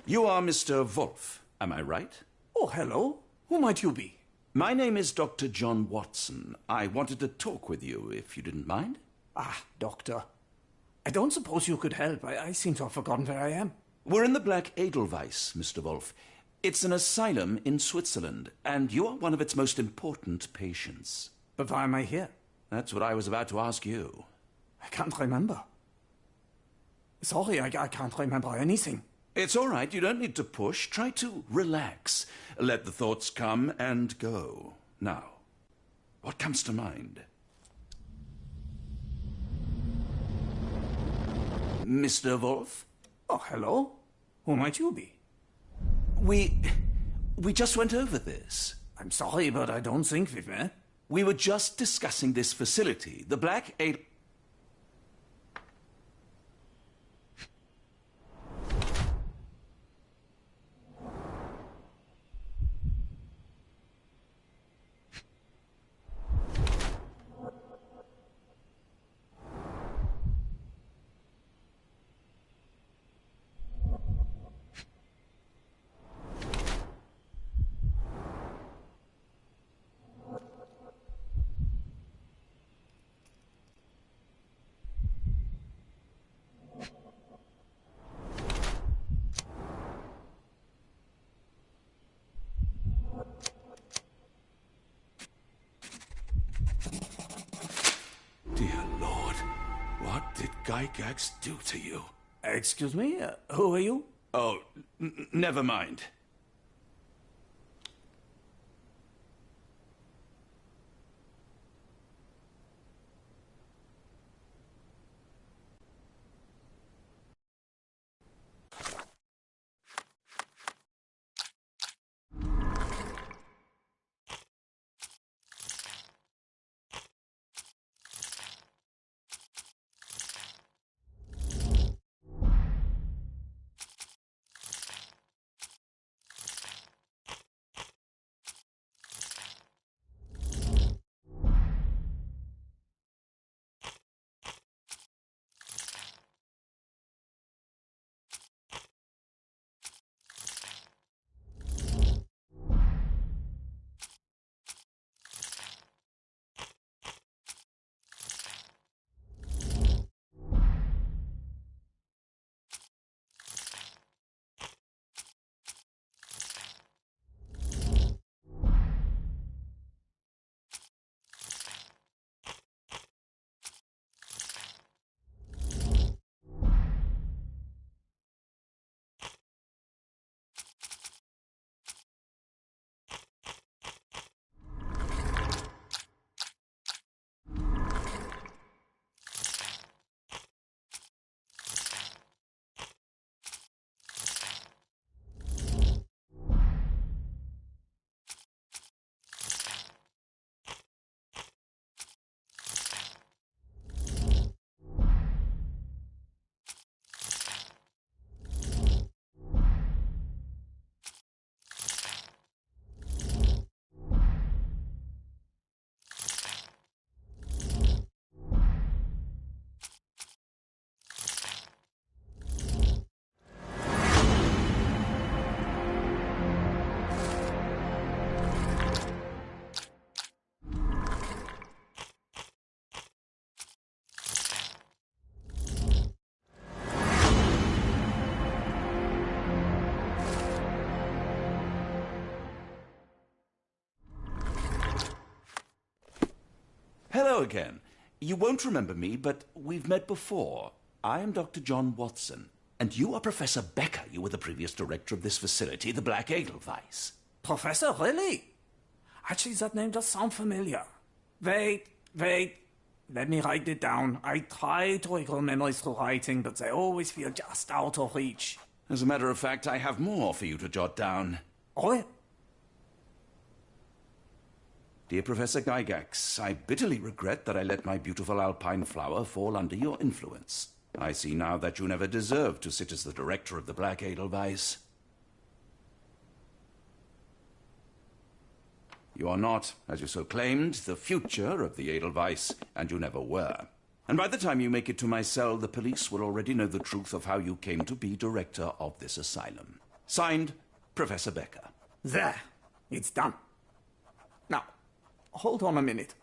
You are Mr. Wolf, am I right? Oh, hello. Who might you be? My name is Dr. John Watson. I wanted to talk with you, if you didn't mind. Ah, doctor. I don't suppose you could help. I seem to have forgotten where I am. We're in the Black Edelweiss, Mr. Wolf. It's an asylum in Switzerland, and you are one of its most important patients. But why am I here? That's what I was about to ask you. I can't remember. Sorry, I can't remember anything. It's all right. You don't need to push. Try to relax. Let the thoughts come and go. Now, what comes to mind? Mr. Wolf? Oh, hello. Who might you be? We just went over this. I'm sorry, but I don't think we've met. We were just discussing this facility, the Black Edel... Dear Lord, what did Gygax do to you? Excuse me? Who are you? Oh, never mind. Hello again. You won't remember me, but we've met before. I am Dr. John Watson, and you are Professor Becker. You were the previous director of this facility, the Black Edelweiss. Professor, really? Actually, that name does sound familiar. Wait. Let me write it down. I try to recall memories through writing, but they always feel just out of reach. As a matter of fact, I have more for you to jot down. Oh? Dear Professor Gygax, I bitterly regret that I let my beautiful alpine flower fall under your influence. I see now that you never deserved to sit as the director of the Black Edelweiss. You are not, as you so claimed, the future of the Edelweiss, and you never were. And by the time you make it to my cell, the police will already know the truth of how you came to be director of this asylum. Signed, Professor Becker. There. It's done. Now, hold on a minute.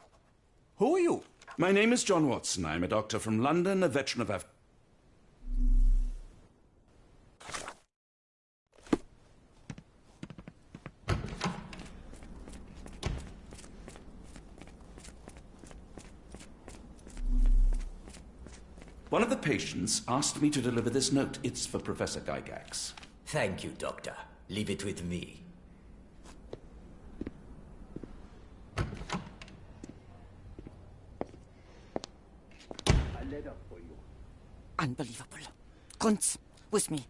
Who are you? My name is John Watson. I'm a doctor from London, a veteran of One of the patients asked me to deliver this note. It's for Professor Gygax. Thank you, Doctor. Leave it with me. A letter for you. Unbelievable. Kunz, with me.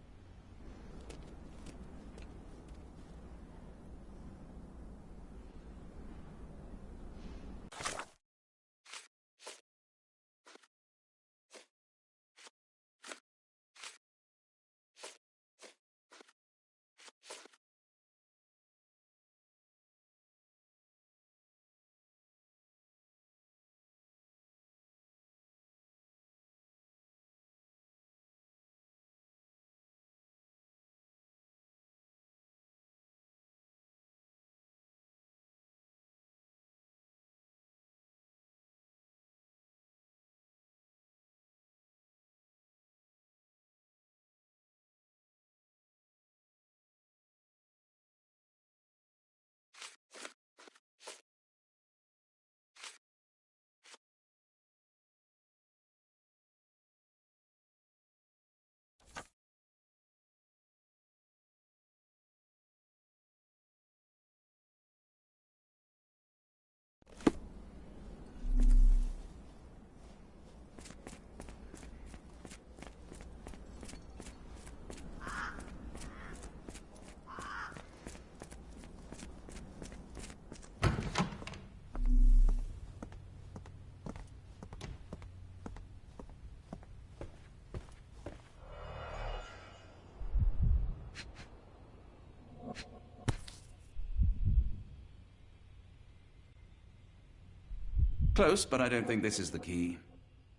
Close, but I don't think this is the key.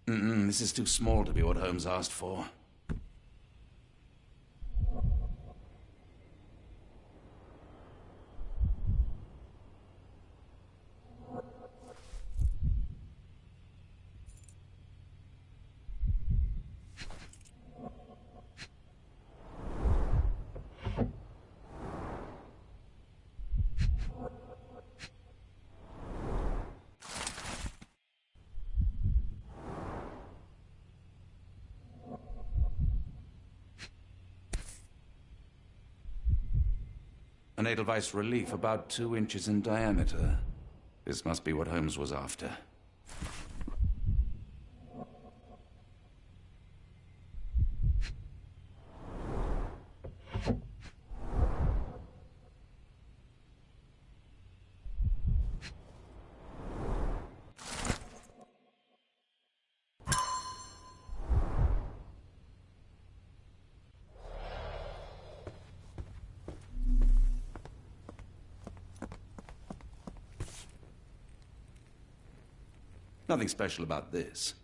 This is too small to be what Holmes asked for. An Edelweiss relief about 2 inches in diameter. This must be what Holmes was after. Nothing special about this.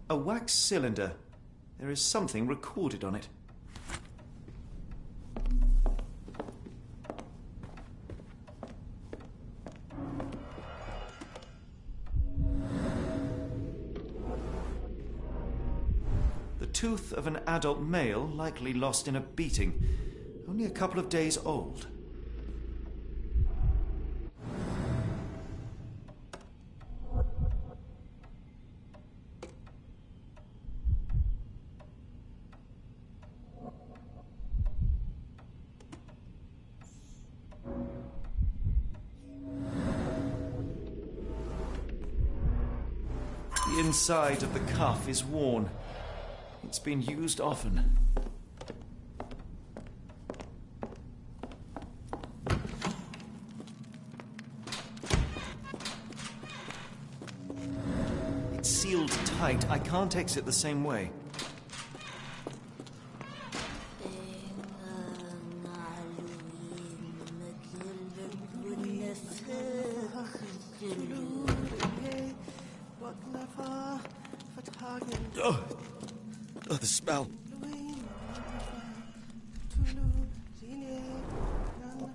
A wax cylinder. There is something recorded on it. The tooth of an adult male, likely lost in a beating. Only a couple of days old. The inside of the cuff is worn. It's been used often. It's sealed tight. I can't exit the same way. Oh, the smell.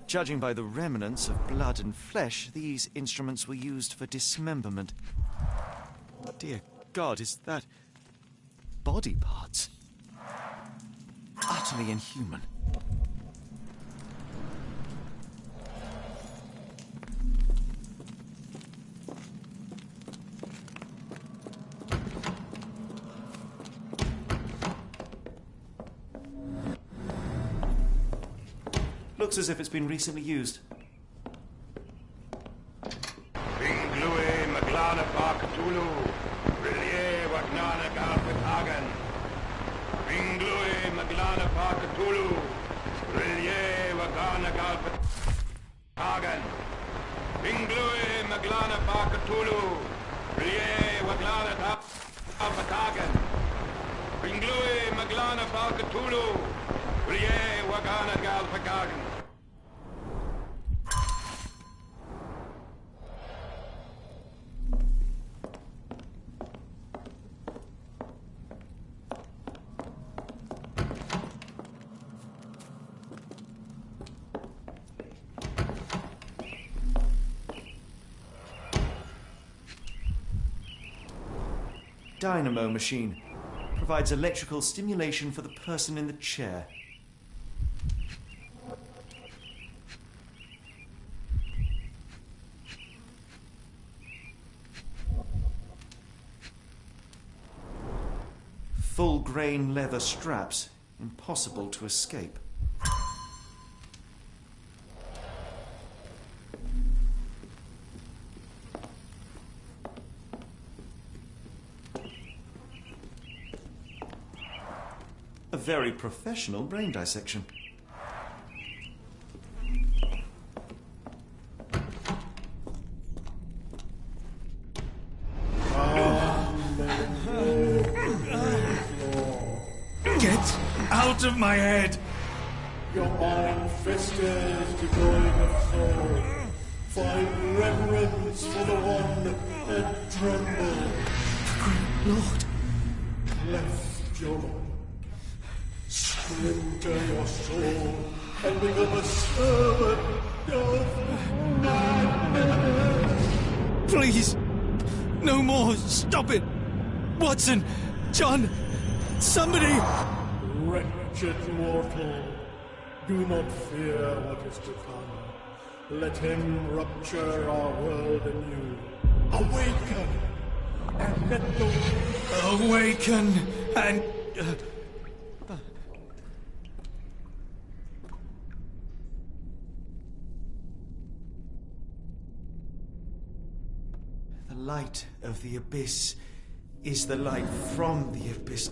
Judging by the remnants of blood and flesh, these instruments were used for dismemberment. Dear God, is that body parts? Utterly inhuman. Looks as if it's been recently used. Dynamo machine. Provides electrical stimulation for the person in the chair. Full-grain leather straps. Impossible to escape. A very professional brain dissection. Get out of my head! Your iron fist is devoid of soul. Find reverence for the one and tremble. Great Lord! Cleft your splinter your soul and become a servant of madness. Please! No more! Stop it! Watson! John! Somebody! Wretched mortal, do not fear what is to come. Let him rupture our world anew. Awaken! And let the... Awaken! And... The light of the abyss is the light from the abyss.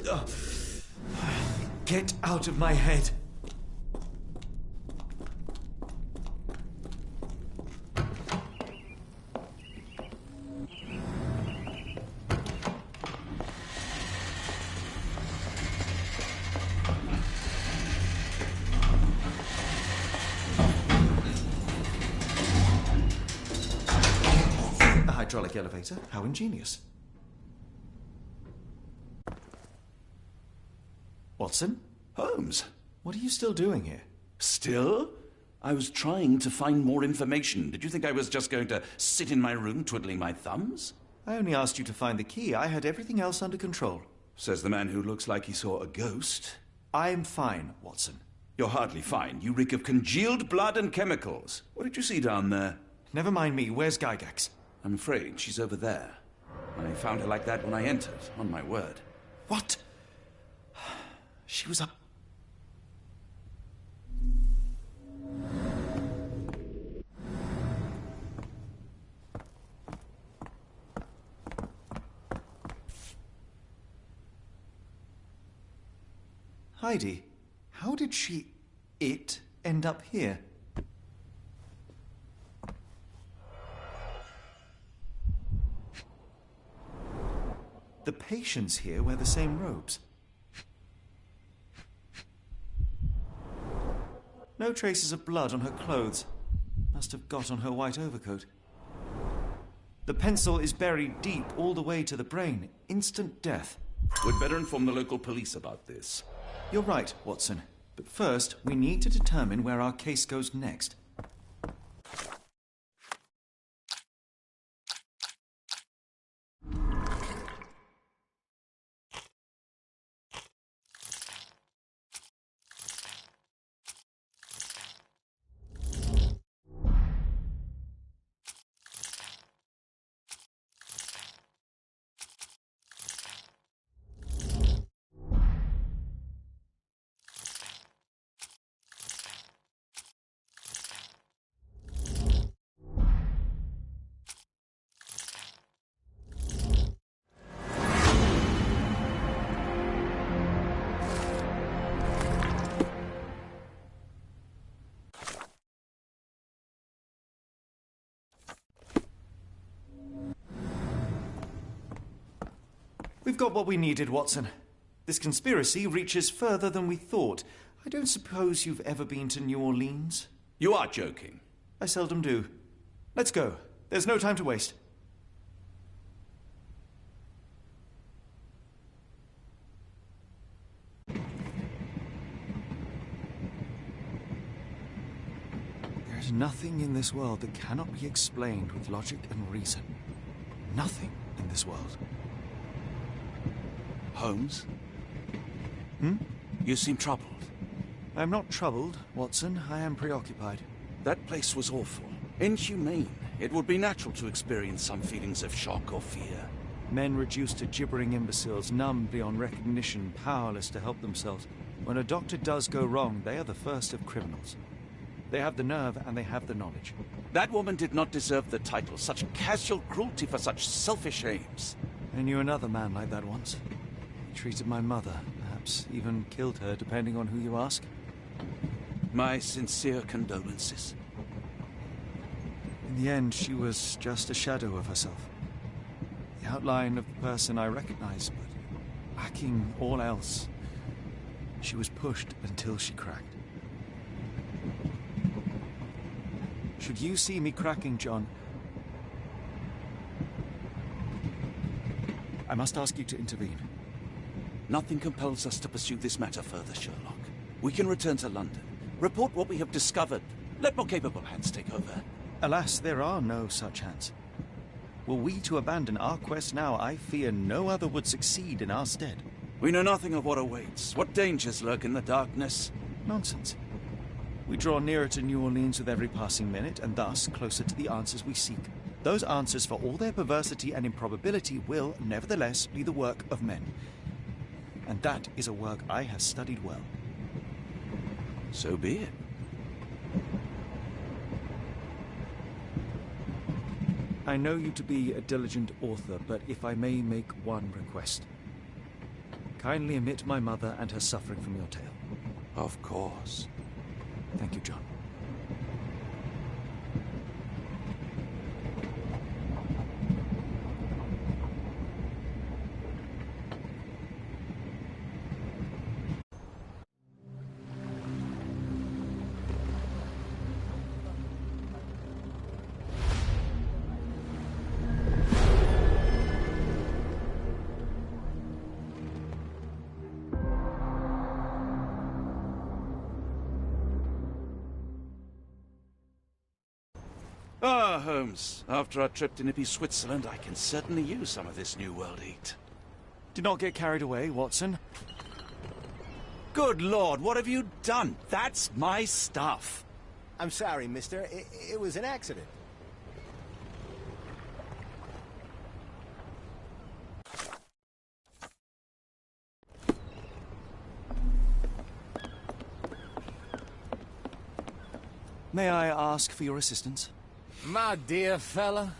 Get out of my head. A hydraulic elevator? How ingenious. Watson? Holmes. What are you still doing here? Still? I was trying to find more information. Did you think I was just going to sit in my room twiddling my thumbs? I only asked you to find the key. I had everything else under control. Says the man who looks like he saw a ghost. I'm fine, Watson. You're hardly fine. You reek of congealed blood and chemicals. What did you see down there? Never mind me. Where's Gygax? I'm afraid she's over there. I found her like that when I entered, on my word. What? She was up... Heidi, how did it end up here? The patients here wear the same robes. No traces of blood on her clothes. Must have got on her white overcoat. The pencil is buried deep all the way to the brain. Instant death. We'd better inform the local police about this. You're right, Watson. But first, we need to determine where our case goes next. We've got what we needed, Watson. This conspiracy reaches further than we thought. I don't suppose you've ever been to New Orleans? You are joking. I seldom do. Let's go. There's no time to waste. There's nothing in this world that cannot be explained with logic and reason. Nothing in this world. Holmes? Hmm? You seem troubled. I'm not troubled, Watson. I am preoccupied. That place was awful. Inhumane. It would be natural to experience some feelings of shock or fear. Men reduced to gibbering imbeciles, numb beyond recognition, powerless to help themselves. When a doctor does go wrong, they are the first of criminals. They have the nerve and they have the knowledge. That woman did not deserve the title. Such casual cruelty for such selfish aims. I knew another man like that once. He treated my mother, perhaps even killed her, depending on who you ask. My sincere condolences. In the end, she was just a shadow of herself. The outline of the person I recognized, but lacking all else. She was pushed until she cracked. Should you see me cracking, John, I must ask you to intervene. Nothing compels us to pursue this matter further, Sherlock. We can return to London, report what we have discovered. Let more capable hands take over. Alas, there are no such hands. Were we to abandon our quest now, I fear no other would succeed in our stead. We know nothing of what awaits, what dangers lurk in the darkness. Nonsense. We draw nearer to New Orleans with every passing minute, and thus closer to the answers we seek. Those answers, for all their perversity and improbability, will, nevertheless, be the work of men. And that is a work I have studied well. So be it. I know you to be a diligent author, but if I may make one request. Kindly omit my mother and her suffering from your tale. Of course. Thank you, John. Holmes. After our trip to nippy Switzerland, I can certainly use some of this New World heat. Do not get carried away, Watson. Good Lord, what have you done? That's my stuff. I'm sorry, mister. It was an accident. May I ask for your assistance? My dear fella,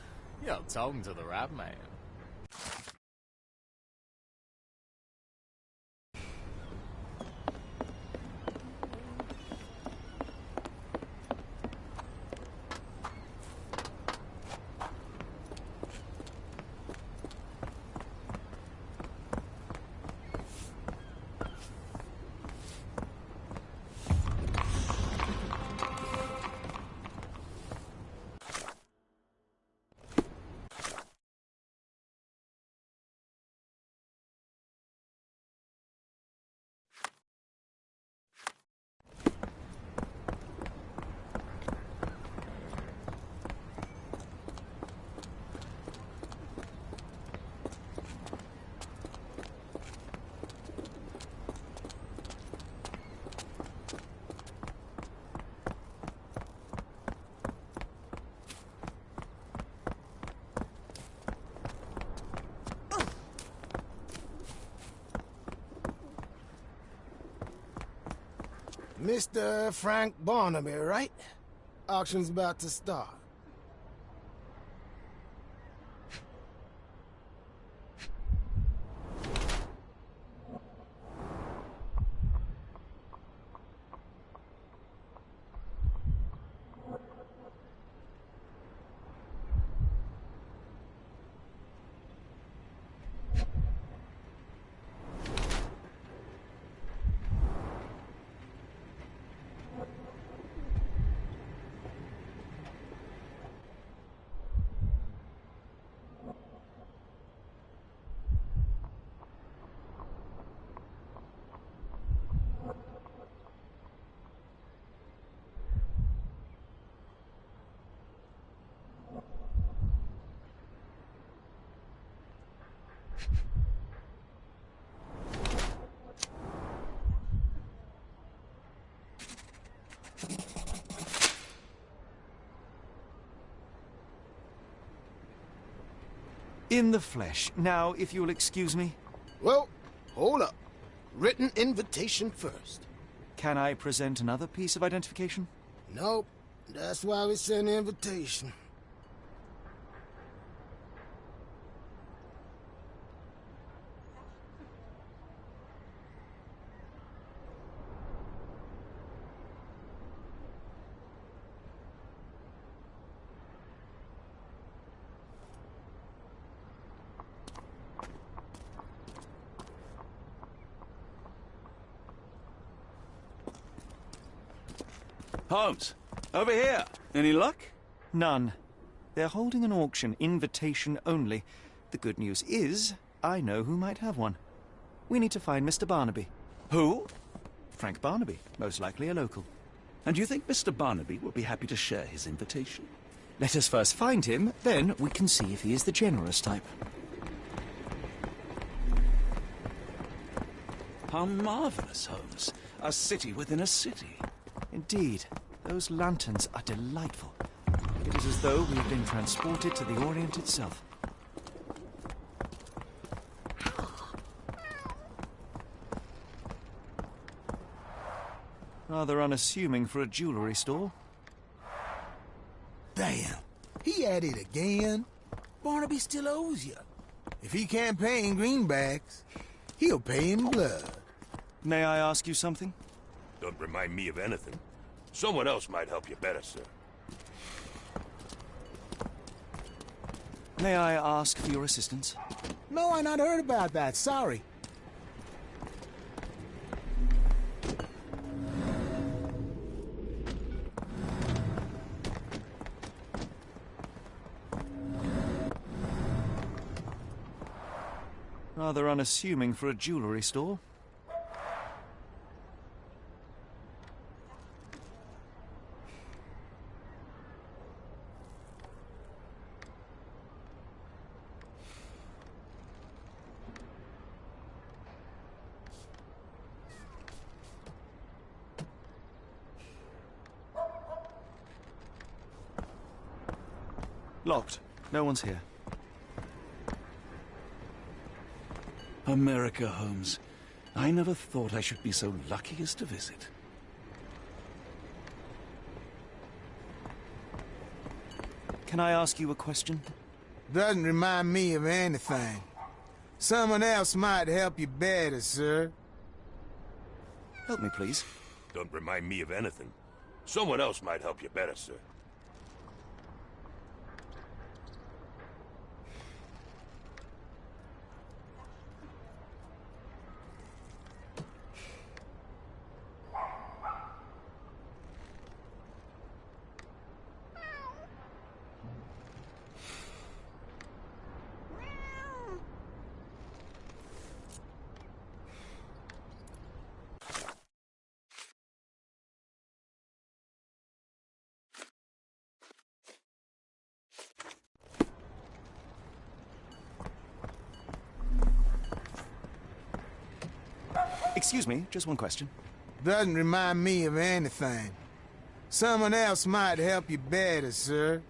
you're talking to the right man. Mr. Frank Barnaby, right? Auction's about to start. In the flesh. Now, if you'll excuse me. Well, hold up. Written invitation first. Can I present another piece of identification? Nope. That's why we sent the invitation. Holmes, over here. Any luck? None. They're holding an auction, invitation only. The good news is, I know who might have one. We need to find Mr. Barnaby. Who? Frank Barnaby, most likely a local. And you think Mr. Barnaby will be happy to share his invitation? Let us first find him, then we can see if he is the generous type. How marvelous, Holmes. A city within a city. Indeed. Those lanterns are delightful. It is as though we've been transported to the Orient itself. Rather unassuming for a jewellery store. Damn, he at it again. Barnaby still owes you. If he can't pay in greenbacks, he'll pay in blood. May I ask you something? Don't remind me of anything. Someone else might help you better, sir. May I ask for your assistance? No, I not heard about that. Sorry. Rather unassuming for a jewellery store. Locked. No one's here. America, Holmes. I never thought I should be so lucky as to visit. Can I ask you a question? Doesn't remind me of anything. Someone else might help you better, sir. Help me, please. Don't remind me of anything. Someone else might help you better, sir. Excuse me, just one question. Doesn't remind me of anything. Someone else might help you better, sir.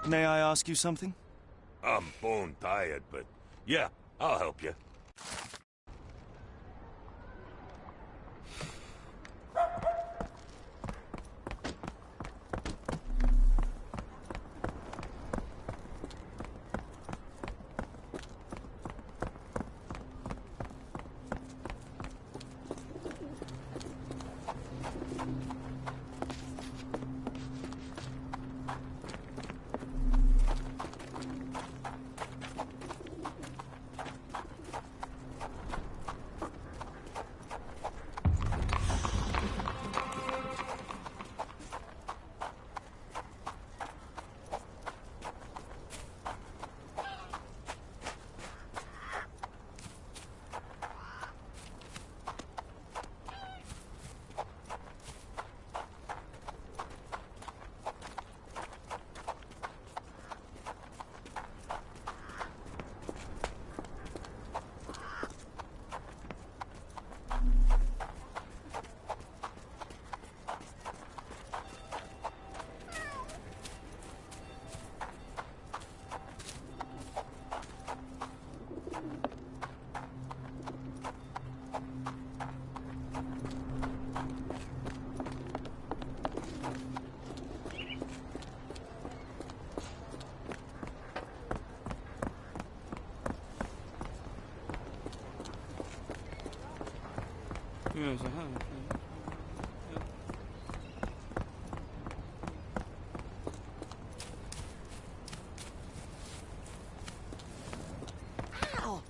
May I ask you something? I'm bone tired, but yeah, I'll help you. Yes, I have. Ow!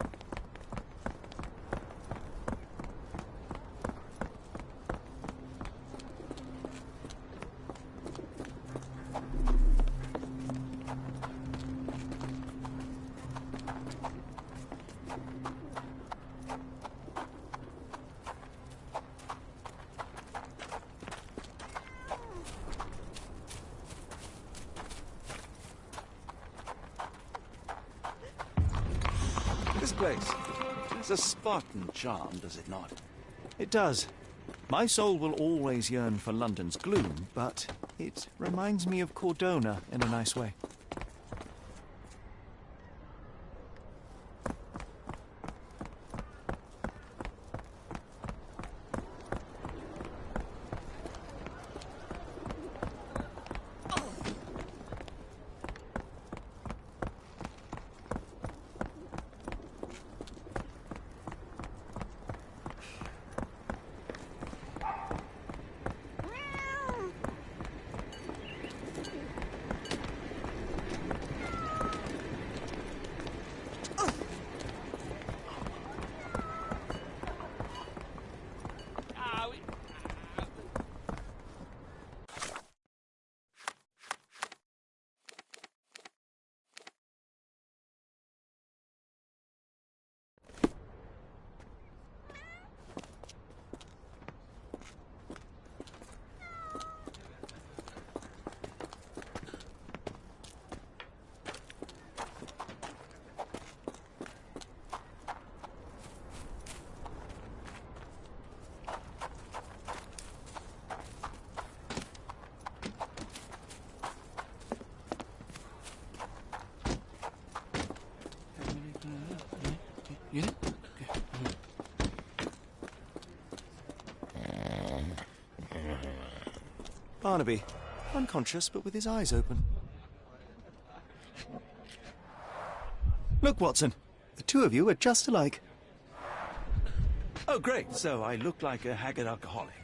This place has a Spartan charm, does it not? It does. My soul will always yearn for London's gloom, but it reminds me of Cordona in a nice way. Barnaby, unconscious but with his eyes open. Look, Watson, the two of you are just alike. Oh, great. So I look like a haggard alcoholic.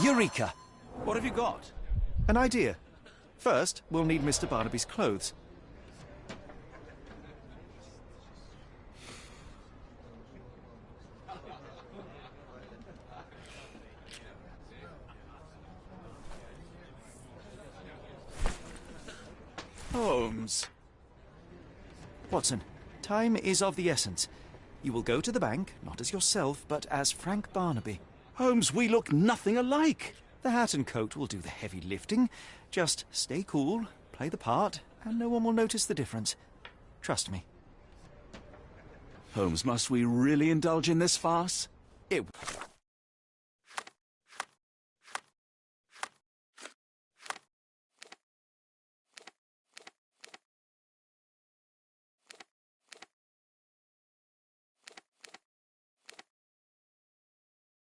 Eureka! What have you got? An idea. First, we'll need Mr. Barnaby's clothes. Holmes. Watson, time is of the essence. You will go to the bank, not as yourself, but as Frank Barnaby. Holmes, we look nothing alike. The hat and coat will do the heavy lifting. Just stay cool, play the part, and no one will notice the difference. Trust me. Holmes, must we really indulge in this farce? It...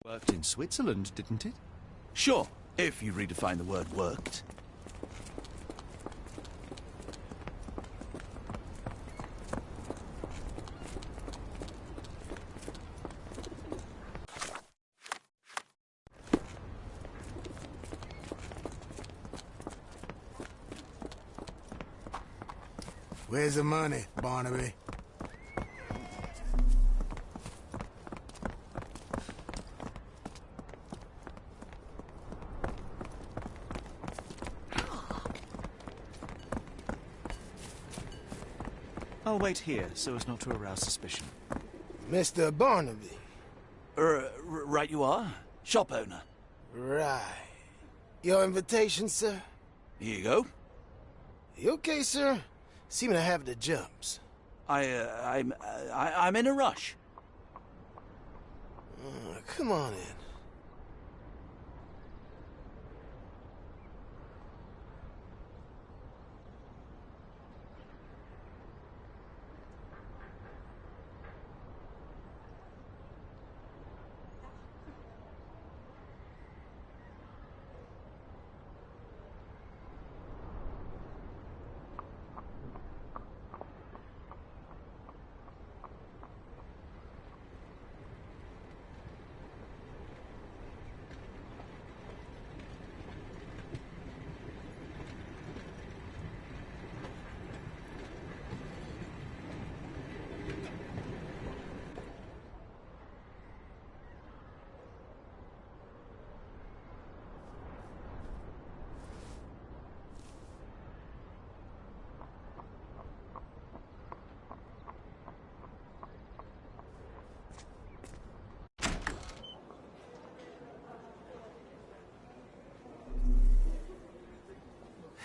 worked in Switzerland, didn't it? Sure, if you redefine the word worked. Where's the money, Barnaby? I'll wait here, so as not to arouse suspicion. Mr. Barnaby. Right you are. Shop owner. Right. Your invitation, sir? Here you go. You okay, sir? Seem to have the jumps. I'm in a rush. Come on in.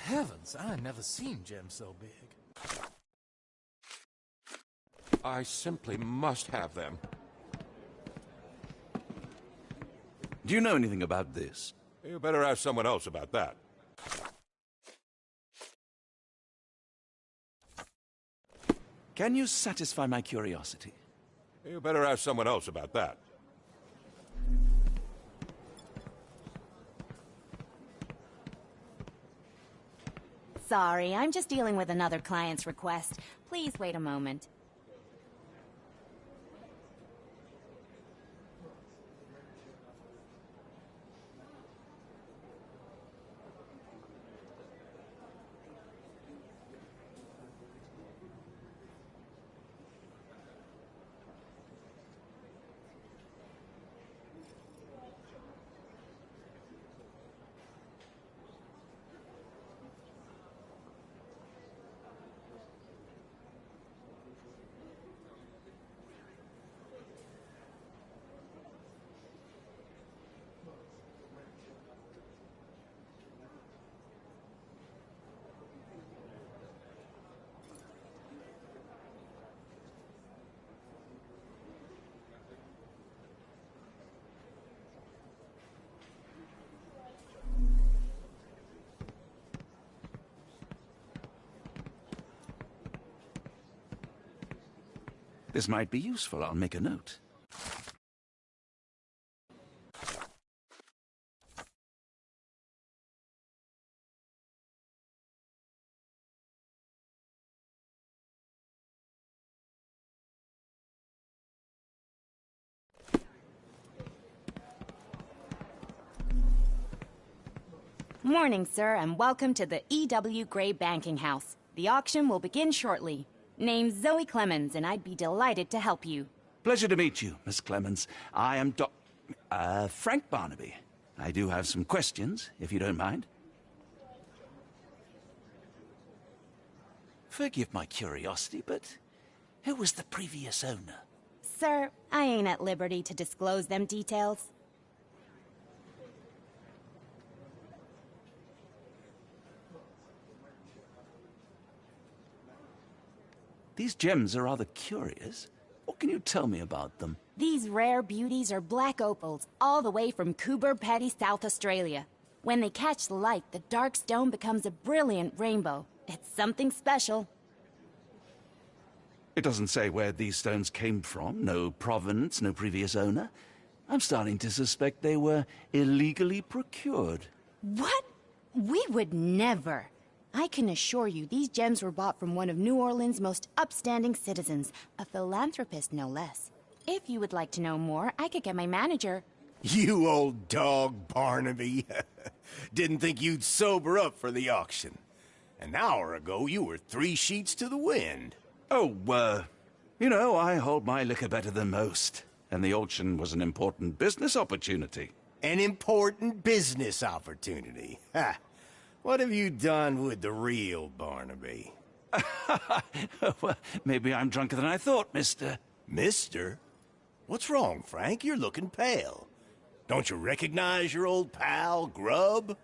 Heavens, I never seen gems so big. I simply must have them. Do you know anything about this? You better ask someone else about that. Can you satisfy my curiosity? You better ask someone else about that. Sorry, I'm just dealing with another client's request. Please wait a moment. This might be useful. I'll make a note. Morning, sir, and welcome to the E.W. Gray Banking House. The auction will begin shortly. Name's Zoe Clemens, and I'd be delighted to help you. Pleasure to meet you, Miss Clemens. I am Frank Barnaby. I do have some questions, if you don't mind. Forgive my curiosity, but who was the previous owner? Sir, I ain't at liberty to disclose them details. These gems are rather curious. What can you tell me about them? These rare beauties are black opals, all the way from Coober Pedy, South Australia. When they catch the light, the dark stone becomes a brilliant rainbow. It's something special. It doesn't say where these stones came from. No provenance, no previous owner. I'm starting to suspect they were illegally procured. What? We would never. I can assure you these gems were bought from one of New Orleans' most upstanding citizens, a philanthropist no less. If you would like to know more, I could get my manager. You old dog, Barnaby. Didn't think you'd sober up for the auction. An hour ago, you were 3 sheets to the wind. Oh, you know, I hold my liquor better than most. And the auction was an important business opportunity. An important business opportunity? Ha! What have you done with the real Barnaby? Well, maybe I'm drunker than I thought, mister. Mister? What's wrong, Frank? You're looking pale. Don't you recognize your old pal, Grub?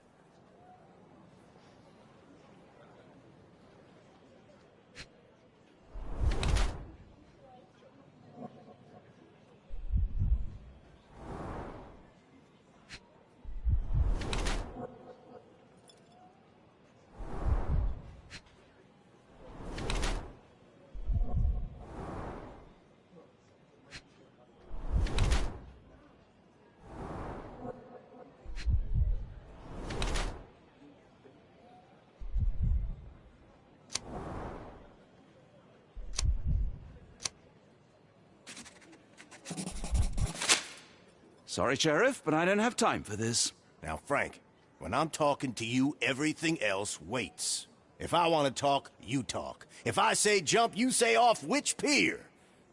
Sorry, Sheriff, but I don't have time for this. Now, Frank, when I'm talking to you, everything else waits. If I want to talk, you talk. If I say jump, you say off which pier.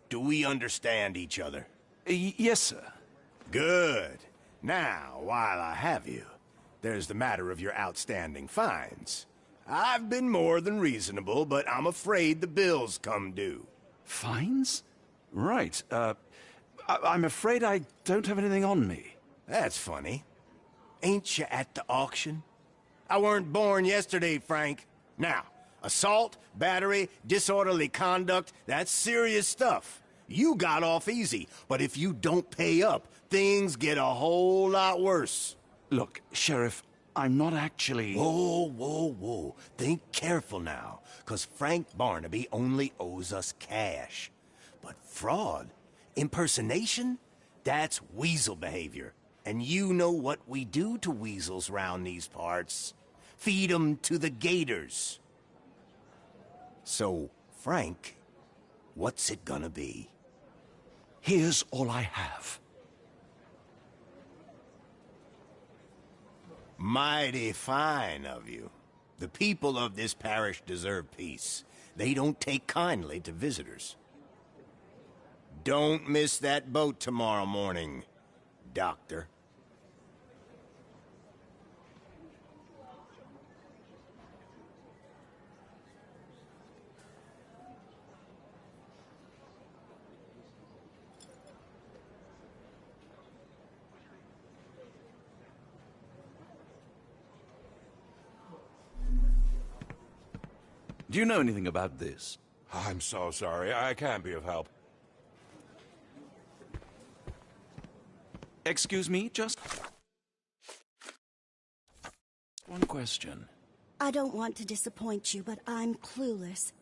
Do we understand each other? Yes, sir. Good. Now, while I have you, there's the matter of your outstanding fines. I've been more than reasonable, but I'm afraid the bills come due. Fines? Right, I'm afraid I don't have anything on me. That's funny. Ain't you at the auction? I weren't born yesterday, Frank. Now, assault, battery, disorderly conduct, that's serious stuff. You got off easy, but if you don't pay up, things get a whole lot worse. Look, Sheriff, I'm not actually... Whoa. Think careful now, 'cause Frank Barnaby only owes us cash. But fraud, impersonation, that's weasel behavior. And you know what we do to weasels round these parts. Feed 'em to the gators. So, Frank, what's it gonna be? Here's all I have. Mighty fine of you. The people of this parish deserve peace. They don't take kindly to visitors. Don't miss that boat tomorrow morning, Doctor. Do you know anything about this? I'm so sorry. I can't be of help. Excuse me, just one question. I don't want to disappoint you, but I'm clueless.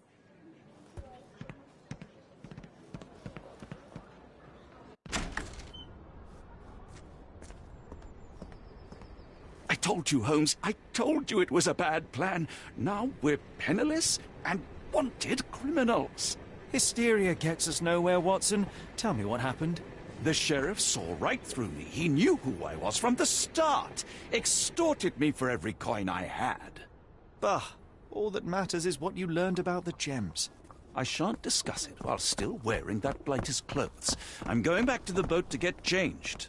told you, Holmes. I told you it was a bad plan. Now we're penniless and wanted criminals. Hysteria gets us nowhere, Watson. Tell me what happened. The sheriff saw right through me. He knew who I was from the start. Extorted me for every coin I had. Bah, all that matters is what you learned about the gems. I shan't discuss it while still wearing that blighter's clothes. I'm going back to the boat to get changed.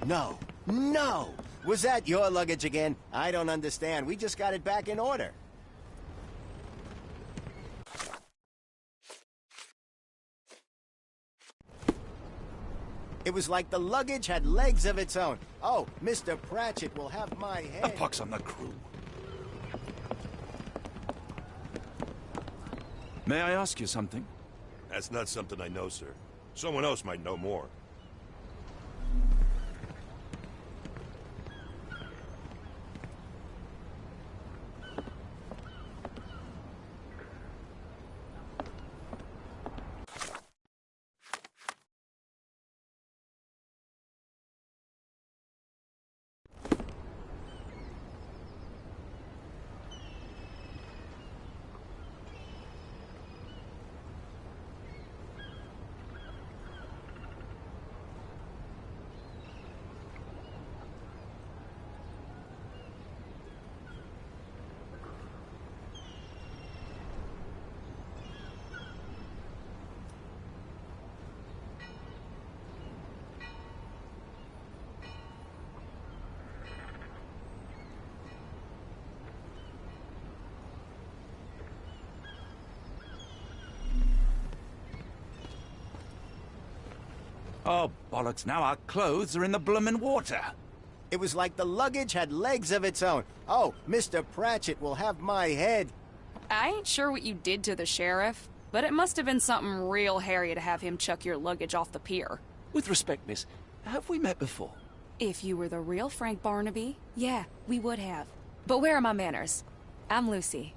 No, no! Was that your luggage again? I don't understand. We just got it back in order. It was like the luggage had legs of its own. Oh, Mr. Pratchett will have my head. A pox on the crew. May I ask you something? That's not something I know, sir. Someone else might know more. Oh, bollocks, now our clothes are in the bloomin' water. It was like the luggage had legs of its own. Oh, Mr. Pratchett will have my head. I ain't sure what you did to the sheriff, but it must have been something real hairy to have him chuck your luggage off the pier. With respect, miss, have we met before? If you were the real Frank Barnaby, yeah, we would have. But where are my manners? I'm Lucy.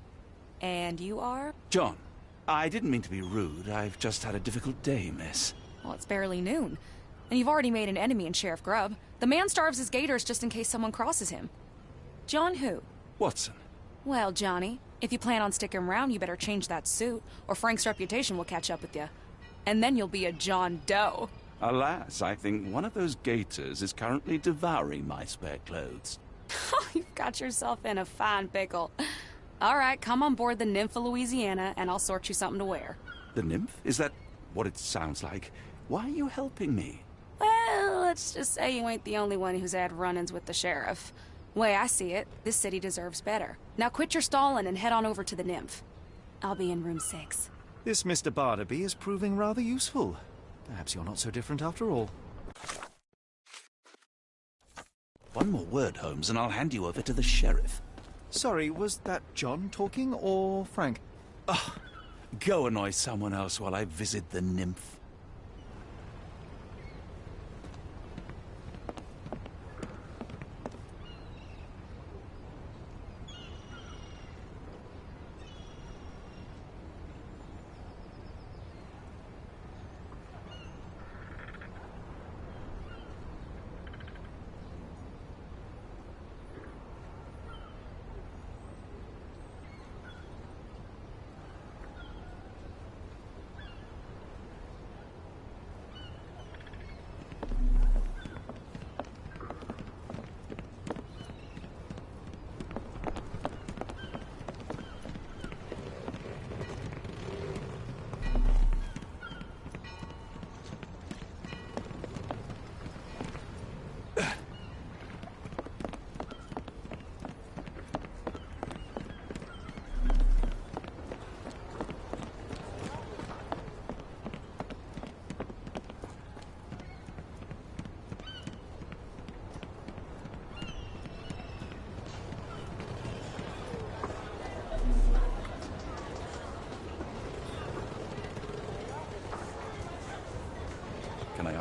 And you are? John, I didn't mean to be rude. I've just had a difficult day, miss. Well, it's barely noon. And you've already made an enemy in Sheriff Grubb. The man starves his gators just in case someone crosses him. John who? Watson. Well, Johnny, if you plan on sticking around, you better change that suit, or Frank's reputation will catch up with you. And then you'll be a John Doe. Alas, I think one of those gators is currently devouring my spare clothes. You've got yourself in a fine pickle. All right, come on board the Nymph of Louisiana, and I'll sort you something to wear. The Nymph? Is that what it sounds like? Why are you helping me? Well, let's just say you ain't the only one who's had run-ins with the sheriff. Way I see it, this city deserves better. Now quit your stalling and head on over to the Nymph. I'll be in room 6. This Mr. Barnaby is proving rather useful. Perhaps you're not so different after all. One more word, Holmes, and I'll hand you over to the sheriff. Sorry, was that John talking or Frank? Oh, go annoy someone else while I visit the Nymph.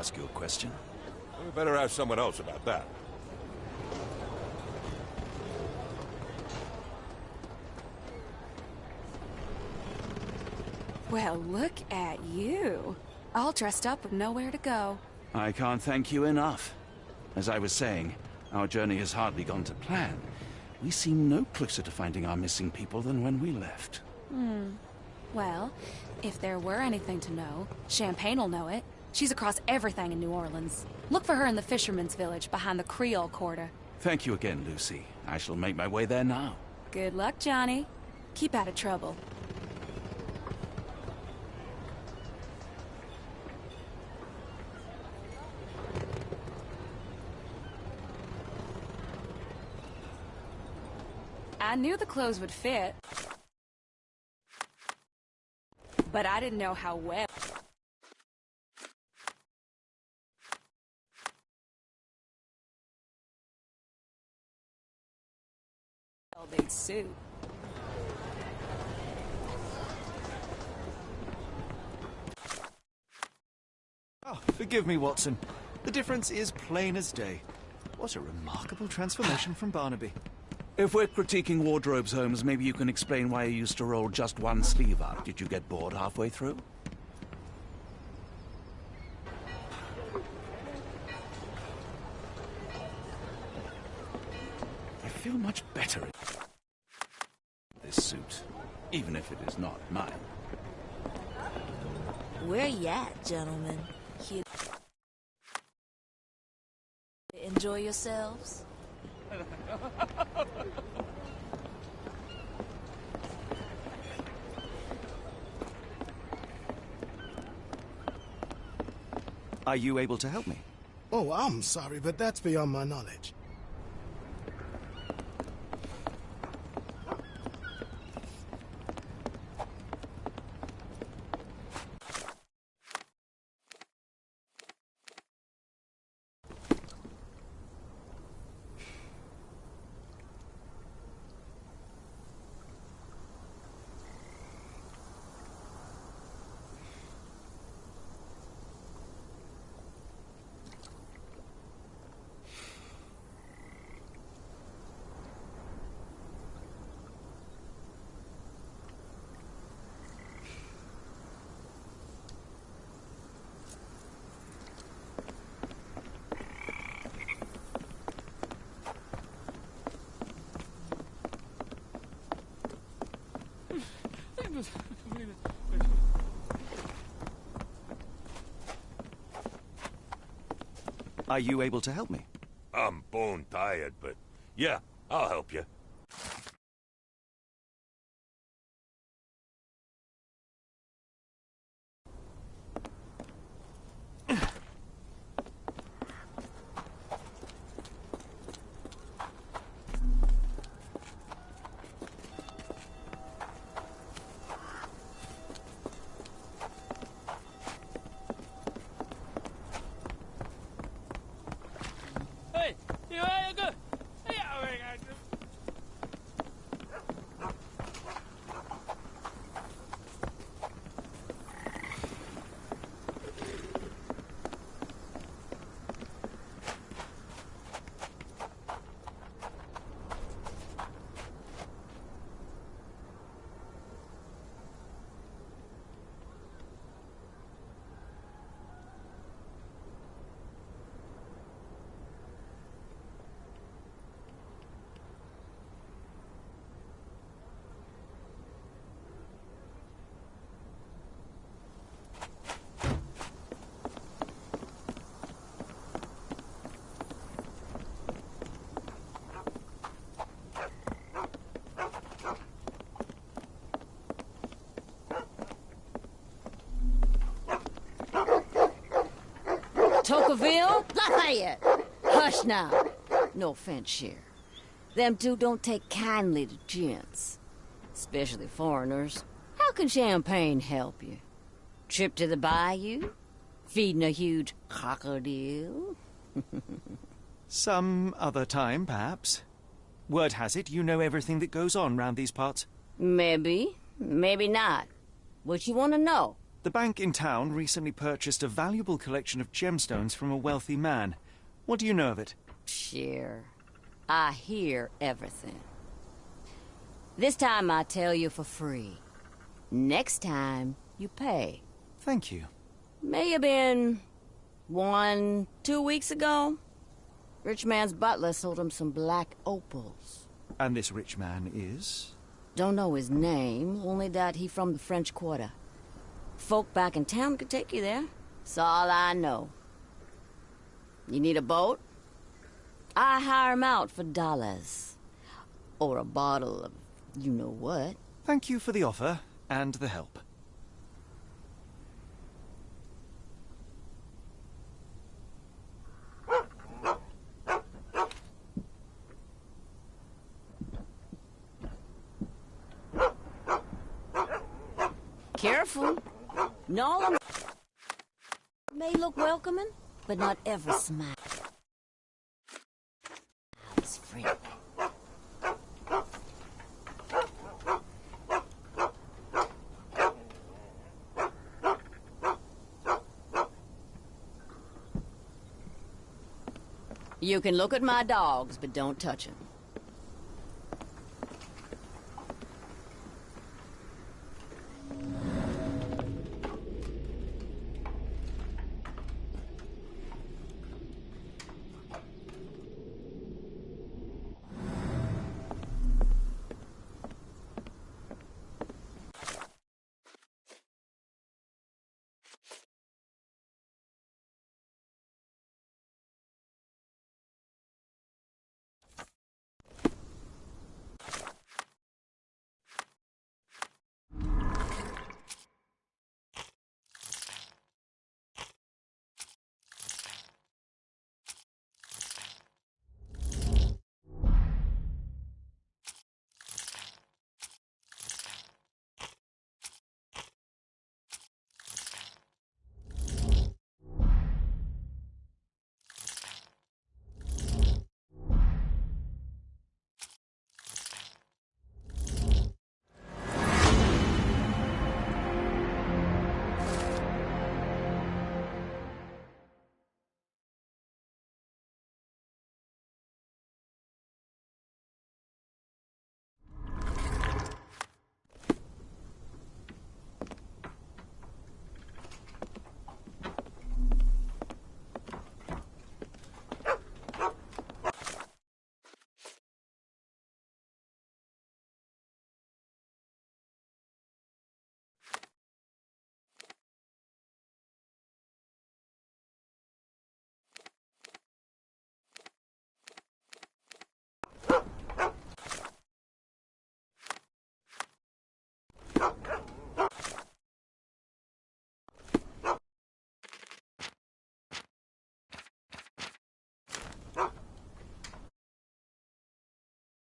ask you a question? We better ask someone else about that. Well, look at you. All dressed up with nowhere to go. I can't thank you enough. As I was saying, our journey has hardly gone to plan. We seem no closer to finding our missing people than when we left. Well, if there were anything to know, Champagne'll know it. She's across everything in New Orleans. Look for her in the fisherman's village behind the Creole Quarter. Thank you again, Lucy. I shall make my way there now. Good luck, Johnny. Keep out of trouble. I knew the clothes would fit, but I didn't know how well they'd suit. Oh, forgive me, Watson. The difference is plain as day. What a remarkable transformation from Barnaby. If we're critiquing wardrobes, Holmes, maybe you can explain why you used to roll just one sleeve up. Did you get bored halfway through? I feel much better in this suit, even if it is not mine. Where you at, gentlemen? Here. Enjoy yourselves? Are you able to help me? Oh, I'm sorry, but that's beyond my knowledge. Are you able to help me? I'm bone tired, but yeah, I'll help you. Tocqueville? Lafayette! Hush now. No offense, Sheriff. Them two don't take kindly to gents. Especially foreigners. How can champagne help you? Trip to the bayou? Feeding a huge crocodile? Some other time, perhaps. Word has it you know everything that goes on round these parts. Maybe. Maybe not. What you want to know? The bank in town recently purchased a valuable collection of gemstones from a wealthy man. What do you know of it? Sure. I hear everything. This time I tell you for free. Next time, you pay. Thank you. May have been 2 weeks ago. Rich man's butler sold him some black opals. And this rich man is? Don't know his name, only that he from the French Quarter. Folk back in town could take you there. That's all I know. You need a boat? I hire 'em out for dollars. Or a bottle of you-know-what. Thank you for the offer and the help. Careful. No, may look welcoming, but not every smile is friendly. You can look at my dogs, but don't touch them.